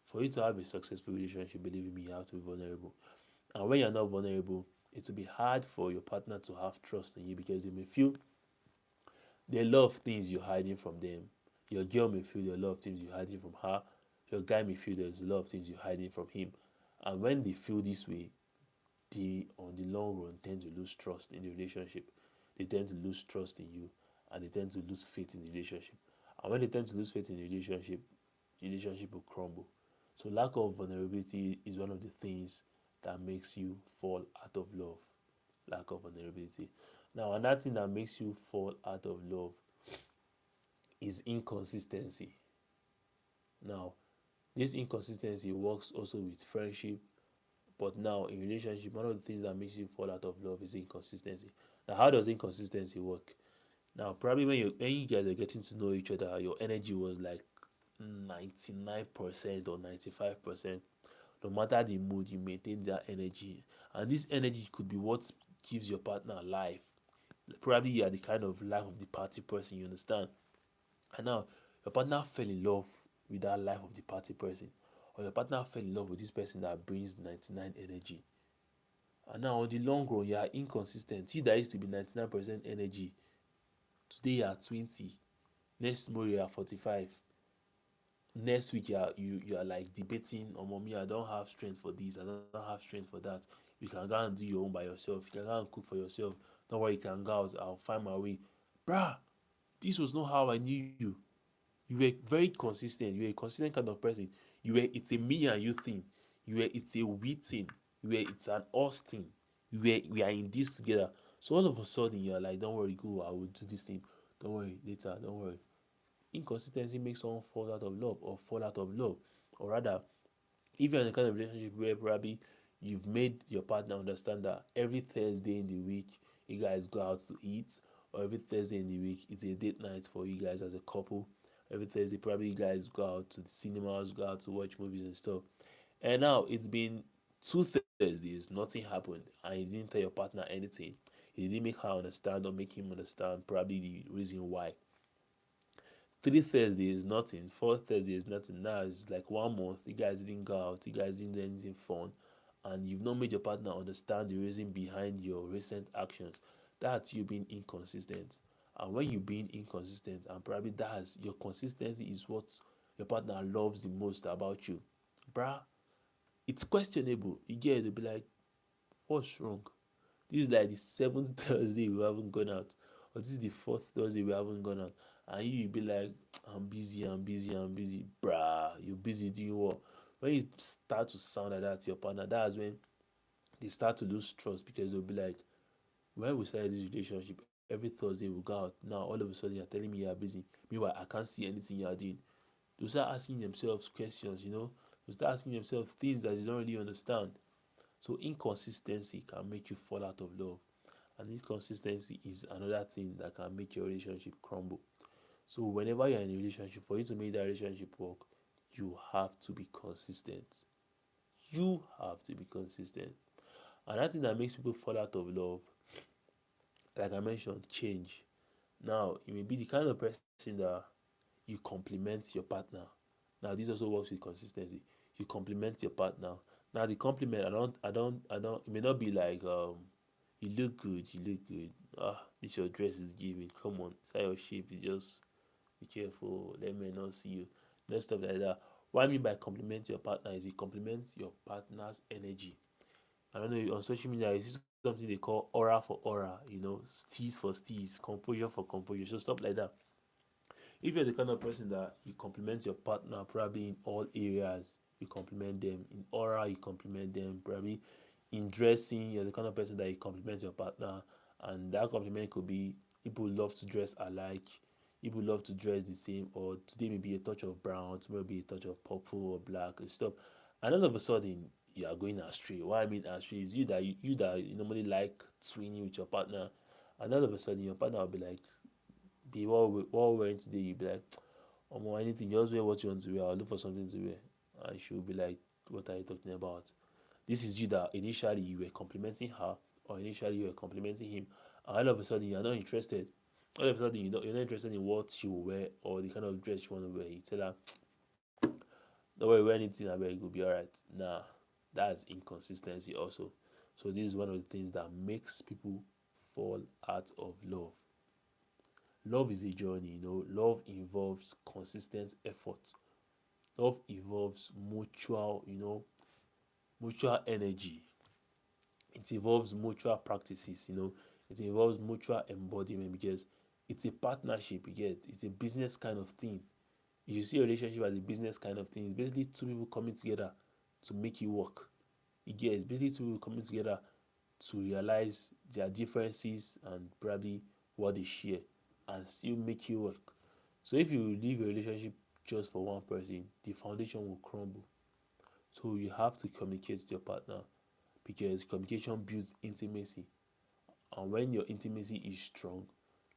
for you to have a successful relationship, believe me, you have to be vulnerable. And when you're not vulnerable, it will be hard for your partner to have trust in you, because they may feel they love things you're hiding from them. Your girl may feel there are a lot of things you're hiding from her. Your guy may feel there's a lot of things you're hiding from him. And when they feel this way, they, on the long run, tend to lose trust in the relationship. They tend to lose trust in you, and they tend to lose faith in the relationship. And when they tend to lose faith in the relationship will crumble. So lack of vulnerability is one of the things that makes you fall out of love. Lack of vulnerability. Now, another thing that makes you fall out of love is inconsistency. Now, this inconsistency works also with friendship, but now in relationship, one of the things that makes you fall out of love is inconsistency. Now, how does inconsistency work? Now, probably when you guys are getting to know each other, your energy was like 99% or 95%. No matter the mood, you maintain that energy, and this energy could be what gives your partner life. Probably you are the kind of life of the party person, you understand. And now your partner fell in love with that life of the party person, or your partner fell in love with this person that brings 99 energy. And now on the long run, you are inconsistent. You that used to be 99% energy, today you are 20, next tomorrow you are 45, next week you are like debating, oh mommy, I don't have strength for this, I don't have strength for that. You can go and do your own by yourself, you can go and cook for yourself, don't worry, you can go out, I'll find my way. Bruh, this was not how I knew you. You were very consistent. You were a consistent kind of person. You were it's a me and you thing. You were it's a we thing. You were it's an us thing. We are in this together. So all of a sudden you're like, don't worry, go, I will do this thing. Don't worry, later, don't worry. Inconsistency makes someone fall out of love or fall out of love. Or rather, if you're in a kind of relationship where probably you've made your partner understand that every Thursday in the week you guys go out to eat, or every Thursday in the week it's a date night for you guys as a couple. Every Thursday probably you guys go out to the cinemas, go out to watch movies and stuff. And now it's been 2 Thursdays, nothing happened, and you didn't tell your partner anything. You didn't make her understand or make him understand probably the reason why. 3 Thursdays, nothing. 4 Thursdays, nothing. Now it's like 1 month. You guys didn't go out. You guys didn't do anything fun, and you've not made your partner understand the reason behind your recent actions. That's you being inconsistent. And when you being inconsistent, and probably that's your consistency is what your partner loves the most about you, bruh. It's questionable. You get it, to be like, what's wrong? This is like the seventh Thursday we haven't gone out, or this is the fourth Thursday we haven't gone out, and you be like, I'm busy, I'm busy, I'm busy, bruh. You're busy doing what? When you start to sound like that to your partner, that's when they start to lose trust, because they'll be like, when we started this relationship, every Thursday we go out. Now all of a sudden you're telling me you're busy. Meanwhile, I can't see anything you're doing. They'll start asking themselves questions, They'll start asking themselves things that they don't really understand. So inconsistency can make you fall out of love. And inconsistency is another thing that can make your relationship crumble. So whenever you're in a relationship, for you to make that relationship work, you have to be consistent. You have to be consistent. And that thing that makes people fall out of love, like I mentioned, change. Now, you may be the kind of person that you compliment your partner. Now, this also works with consistency. You compliment your partner. Now, the compliment, it may not be like, you look good, you look good. Ah, this your dress is giving. Come on, it's your shape. You just be careful. Let me not see you. No stuff like that. What I mean by compliment your partner is you compliment your partner's energy. I don't know, on social media, you see something they call aura for aura, steez for steez, composure for composure, so stuff like that. If you're the kind of person that you compliment your partner probably in all areas, you compliment them in aura, you compliment them probably in dressing, you're the kind of person that you compliment your partner, and that compliment could be people love to dress alike, people love to dress the same, or today may be a touch of brown, tomorrow may be a touch of purple or black and stuff, and all of a sudden you are going astray. What I mean astray is you normally like twinning with your partner, and all of a sudden your partner will be like, be what we're wearing today, you'll be like, anything, just wear what you want to wear. I'll look for something to wear. And she'll be like, what are you talking about? This is you that initially you were complimenting her, or initially you were complimenting him, and all of a sudden you're not interested. All of a sudden you're not interested in what she will wear or the kind of dress she want to wear. You tell her, don't worry, wear anything, I wear, it will be alright. Nah, that's inconsistency also. So this is one of the things that makes people fall out of love. Love is a journey, love involves consistent effort. Love involves mutual energy. It involves mutual practices, it involves mutual embodiment, because it's a partnership, you get, it's a business kind of thing. If you see a relationship as a business kind of thing, it's basically two people coming together to make it work. You get, it's basically two people coming together to realize their differences and probably what they share, and still make it work. So if you leave a relationship just for one person, the foundation will crumble. So you have to communicate with your partner, because communication builds intimacy. And when your intimacy is strong,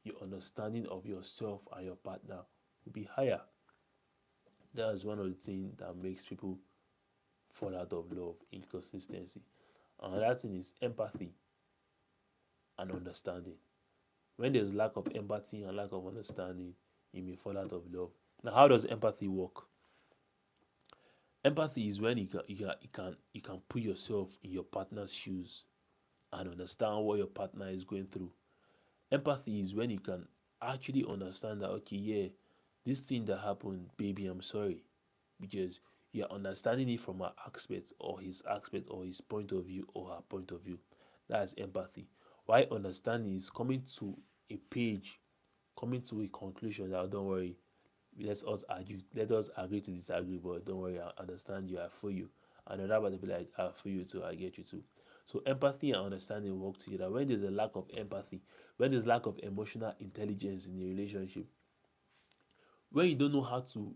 your understanding of yourself and your partner will be higher. That's one of the things that makes people fall out of love: inconsistency. Another thing is empathy and understanding. When there's lack of empathy and lack of understanding, you may fall out of love. Now, how does empathy work? Empathy is when you can put yourself in your partner's shoes and understand what your partner is going through. Empathy is when you can actually understand that, okay, yeah, this thing that happened, baby, I'm sorry, because you're understanding it from her aspect or his point of view or her point of view. That's empathy. Why understanding is coming to a page, coming to a conclusion that, don't worry, let us argue, let us agree to disagree, but don't worry, I understand you, I feel you. And another part will be like, I feel you too, I get you too. So empathy and understanding work together. When there's a lack of empathy, when there's lack of emotional intelligence in a relationship, when you don't know how to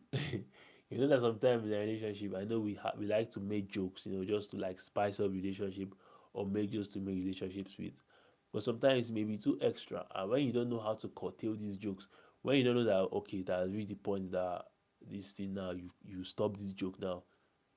you know that sometimes in a relationship, I know we like to make jokes, just to like spice up relationship or make jokes to make relationships sweet. But sometimes it may be too extra, and when you don't know how to curtail these jokes, when you don't know that, okay, that's really the point, that this thing now, you stop this joke now,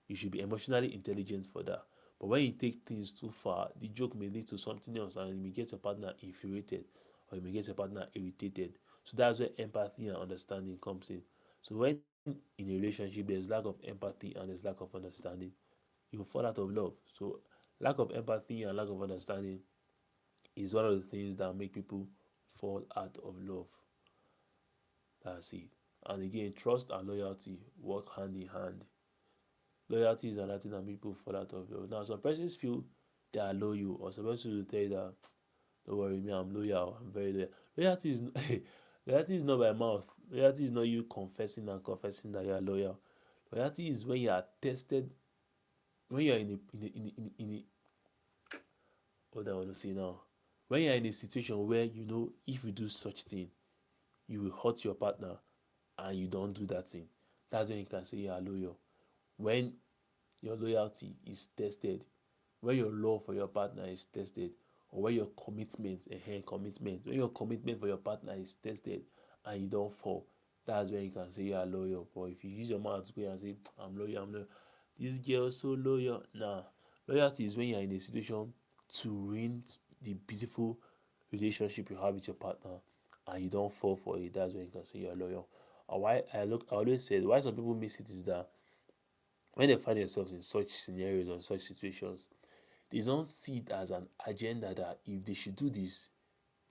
you should be emotionally intelligent for that. But when you take things too far, the joke may lead to something else, and you may get your partner infuriated, or you may get your partner irritated. So that's where empathy and understanding comes in. So when in a relationship there's lack of empathy and there's lack of understanding, you will fall out of love. So lack of empathy and lack of understanding is one of the things that make people fall out of love. That's it. And again, trust and loyalty work hand in hand. Loyalty is another thing that people fall out of love. Now, some persons feel they are loyal, or some persons will tell you that, don't worry, me, I'm loyal, I'm very loyal. Loyalty is loyalty is not by mouth. Loyalty is not you confessing and confessing that you are loyal. Loyalty is when you are tested, when you are in a what I want to say now. When you are in a situation where you know if you do such thing, you will hurt your partner, and you don't do that thing. That's when you can say you are loyal. When your loyalty is tested, when your love for your partner is tested, or when your commitment, when your commitment for your partner is tested and you don't fall, that's when you can say you are loyal. But if you use your mouth to go and say, I'm loyal, I'm loyal, this girl is so loyal. Nah, loyalty is when you're in a situation to ruin the beautiful relationship you have with your partner and you don't fall for it. That's when you can say you're loyal. And why I always said why some people miss it is that when they find themselves in such scenarios or such situations, they don't see it as an agenda that if they should do this,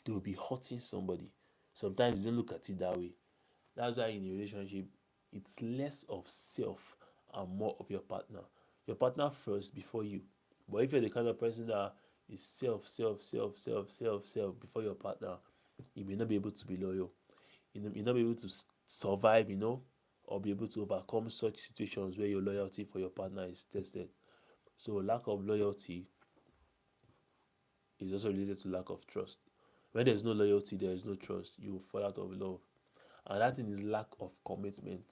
they will be hurting somebody. Sometimes they don't look at it that way. That's why in a relationship, it's less of self and more of your partner. Your partner first before you. But if you're the kind of person that is self before your partner, you may not be able to be loyal. You may not be able to survive, or be able to overcome such situations where your loyalty for your partner is tested. So lack of loyalty is also related to lack of trust. When there's no loyalty, there is no trust. You will fall out of love. And that thing is lack of commitment.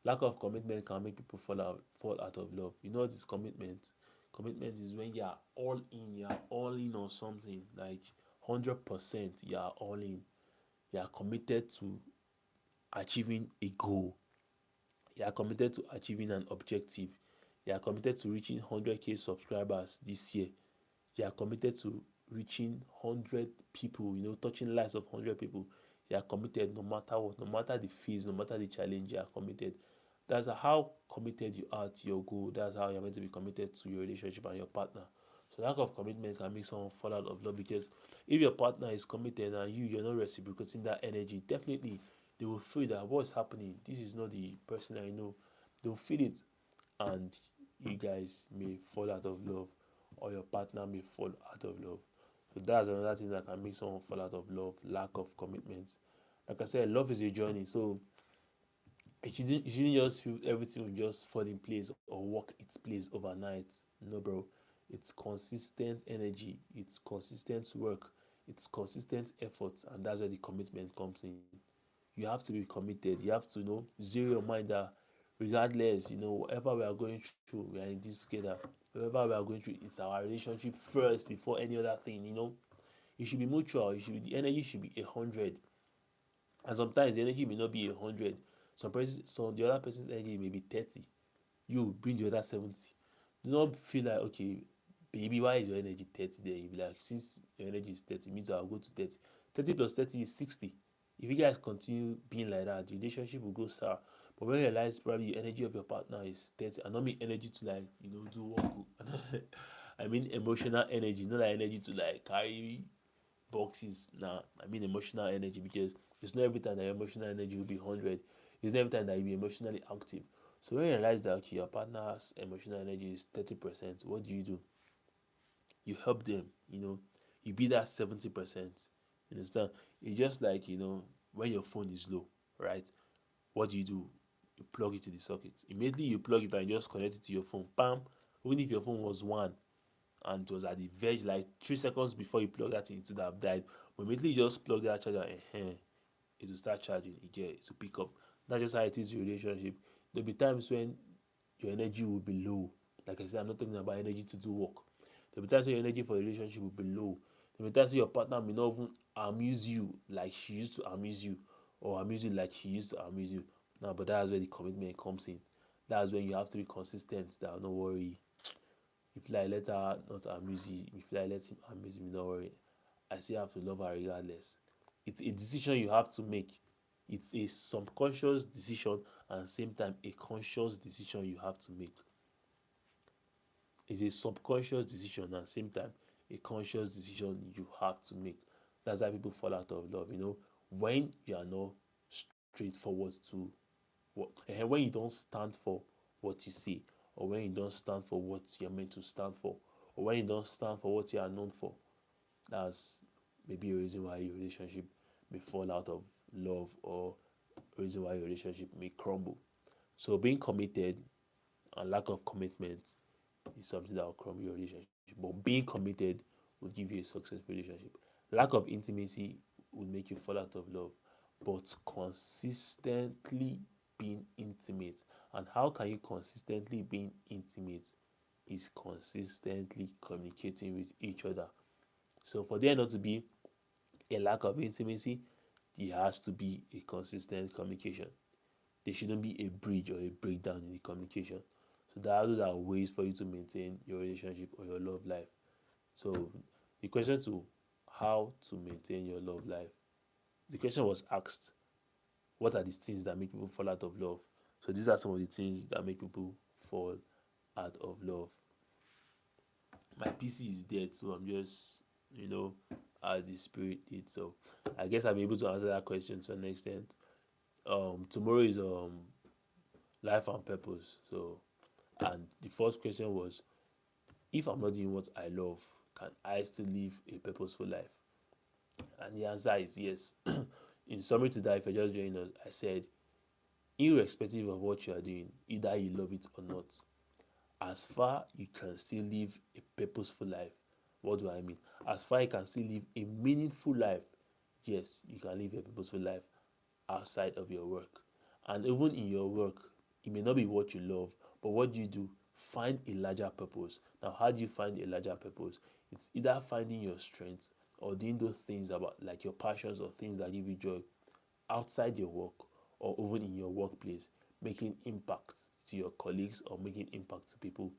Lack of commitment can make people fall out of love. You know what is commitment? Commitment is when you are all in on something, like 100%, you are all in. You are committed to achieving a goal. You are committed to achieving an objective. You are committed to reaching 100k subscribers this year. You are committed to reaching 100 people, touching lives of 100 people. You are committed no matter what, no matter the fees, no matter the challenge, you are committed. That's how committed you are to your goal. That's how you're meant to be committed to your relationship and your partner. So lack of commitment can make someone fall out of love, because if your partner is committed and you're not reciprocating that energy, definitely they will feel that what's happening. This is not the person I know. They'll feel it, and you guys may fall out of love, or your partner may fall out of love. So that's another thing that can make someone fall out of love: lack of commitment. Like I said, love is a journey, so you shouldn't just feel everything will just fall in place or work its place overnight. No, bro. It's consistent energy, it's consistent work, it's consistent effort, and that's where the commitment comes in. You have to be committed. You have to zero your mind that regardless, whatever we are going through, we are in this together. Whatever we are going through, it's our relationship first before any other thing. It should be mutual. The energy should be 100. And sometimes the energy may not be 100. The other person's energy may be 30. You bring the other 70. Do not feel like, okay, baby, why is your energy 30 there? You be like, since your energy is 30, means I'll go to 30. 30 plus 30 is 60. If you guys continue being like that, the relationship will go sour. But when you realize probably the energy of your partner is 30, I don't mean energy to like, do work. I mean emotional energy, not like energy to like carry boxes. Nah, I mean emotional energy, because it's not every time that your emotional energy will be 100. It's not every time that you'll be emotionally active. So when you realize that okay, your partner's emotional energy is 30%, what do? You help them, you be that 70%. You understand? It's just like, when your phone is low, right? What do? You plug it to the socket. Immediately you plug it and just connect it to your phone. Bam! Even if your phone was one and it was at the verge, like 3 seconds before you plug that into that died, but immediately you just plug that charger, it will start charging. It will pick up. That's just how it is in relationship. There'll be times when your energy will be low. Like I said, I'm not talking about energy to do work. There'll be times when your energy for a relationship will be low. There'll be times when your partner may not even amuse you like she used to amuse you, or amuse you like she used to amuse you. Now, but that's where the commitment comes in. That's when you have to be consistent. That no worry. If like let her not amuse you, if like let him amuse me, don't worry. I still have to love her regardless. It's a decision you have to make. It's a subconscious decision and same time a conscious decision you have to make. It's a subconscious decision and same time a conscious decision you have to make. That's why people fall out of love. When you are not straightforward to what, and when you don't stand for what you say, or when you don't stand for what you're meant to stand for, or when you don't stand for what you are known for, that's maybe a reason why your relationship may fall out of love, or a reason why your relationship may crumble. So being committed and lack of commitment is something that will crumble your relationship. But being committed will give you a successful relationship. Lack of intimacy will make you fall out of love. But consistently being intimate. And how can you consistently being intimate? Is consistently communicating with each other. So for there not to be a lack of intimacy, there has to be a consistent communication. There shouldn't be a bridge or a breakdown in the communication. So those are ways for you to maintain your relationship or your love life. So the question to how to maintain your love life, the question was asked, what are the things that make people fall out of love? So these are some of the things that make people fall out of love. My PC is dead, so I'm just, as the spirit did. So I guess I'm able to answer that question to an extent. Tomorrow is life and purpose. So, and the first question was, if I'm not doing what I love, can I still live a purposeful life? And the answer is yes. In summary to that, if you're just joining us, I said, irrespective of what you are doing, either you love it or not, as far you can still live a purposeful life. What do I mean? As far you can still live a meaningful life, yes, you can live a purposeful life outside of your work. And even in your work, it may not be what you love, but what do? Find a larger purpose. Now, how do you find a larger purpose? It's either finding your strengths or doing those things about like your passions or things that give you joy outside your work or even in your workplace, making impact to your colleagues or making impact to people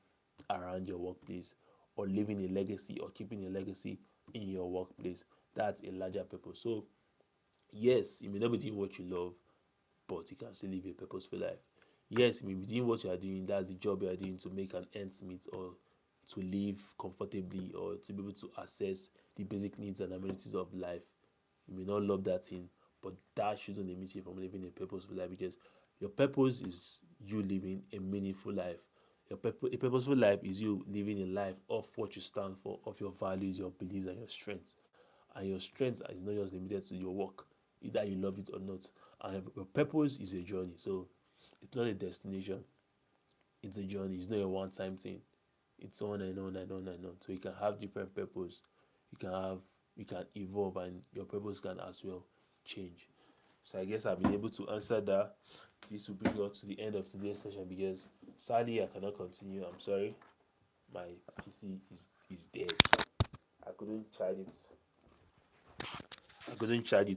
around your workplace, or leaving a legacy or keeping a legacy in your workplace. That's a larger purpose. So yes, you may not be doing what you love, but you can still live a purposeful life. Yes, you may be doing what you are doing, that's the job you are doing to make an ends meet, or to live comfortably, or to be able to access the basic needs and amenities of life. You may not love that thing, but that shouldn't limit you from living a purposeful life, because your purpose is you living a meaningful life. A purposeful life is you living a life of what you stand for, of your values, your beliefs, and your strengths. And your strength is not just limited to your work, either you love it or not. And your purpose is a journey, so it's not a destination, it's a journey. It's not a one-time thing. It's on and on and on and on. So you can have different purpose. You can evolve, and your purpose can as well change. So I guess I've been able to answer that. This will bring us to the end of today's session, because sadly I cannot continue. I'm sorry. My PC is dead. I couldn't charge it.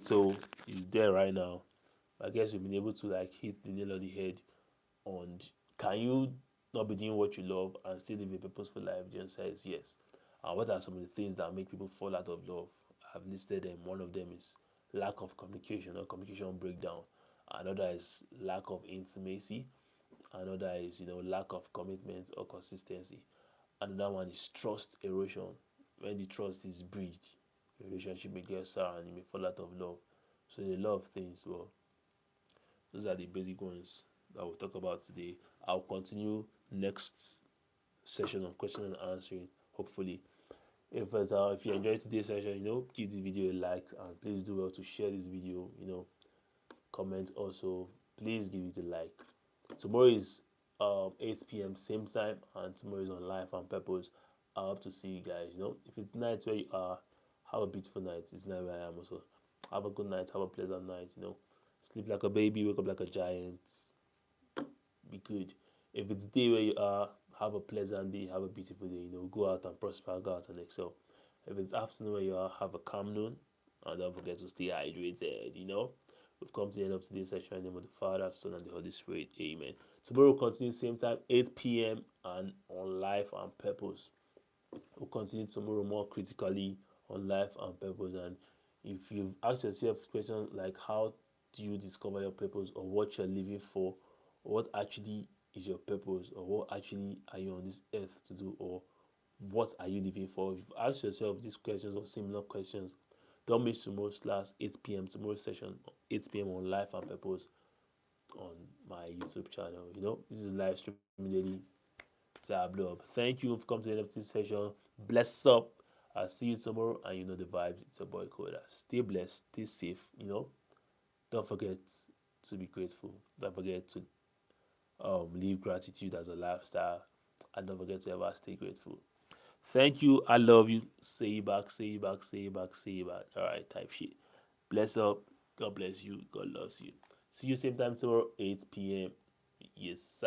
So it's there right now. I guess we've been able to like hit the nail on the head on, can you not be doing what you love and still live a purposeful life? The answer is yes. And what are some of the things that make people fall out of love? I've listed them. One of them is lack of communication or communication breakdown. Another is lack of intimacy. Another is lack of commitment or consistency. Another one is trust erosion. When the trust is breached, the relationship may get sour and you may fall out of love. So a lot of things. Well, those are the basic ones that we'll talk about today. I'll continue next session on question and answering. Hopefully, if you enjoyed today's session, give this video a like and please do well to share this video. Comment also. Please give it a like. Tomorrow is 8 p.m. same time, and tomorrow is on Life and Purpose. I hope to see you guys. If it's night where you are, have a beautiful night. It's night where I am also. Have a good night. Have a pleasant night. Sleep like a baby, wake up like a giant. Be good. If it's day where you are, have a pleasant day. Have a beautiful day. Go out and prosper. Go out and excel. If it's afternoon where you are, have a calm noon, and don't forget to stay hydrated. We've come to the end of today's session. In the name of the Father, Son, and the Holy Spirit. Amen. Tomorrow we'll continue same time, 8 p.m. and on Life and Purpose. We'll continue tomorrow more critically on Life and Purpose. And if you've asked yourself questions like how do you discover your purpose, or what you're living for, or what actually is your purpose, or what actually are you on this earth to do, or what are you living for? If you've asked yourself these questions or similar questions, don't miss tomorrow's class, 8 p.m. Tomorrow's session, 8 p.m. on Life and Purpose on my YouTube channel. This is live stream immediately. Tableau up. Thank you for coming to the end of this session. Bless up. I'll see you tomorrow, and the vibes. It's a boy Coda. Stay blessed, stay safe. Don't forget to be grateful. Don't forget to live gratitude as a lifestyle, and don't forget to ever stay grateful. Thank you. I love you. Say it back, say it back, say it back, say it back. All right, type shit. Bless up. God bless you. God loves you. See you same time tomorrow, 8 p.m. Yes, sir.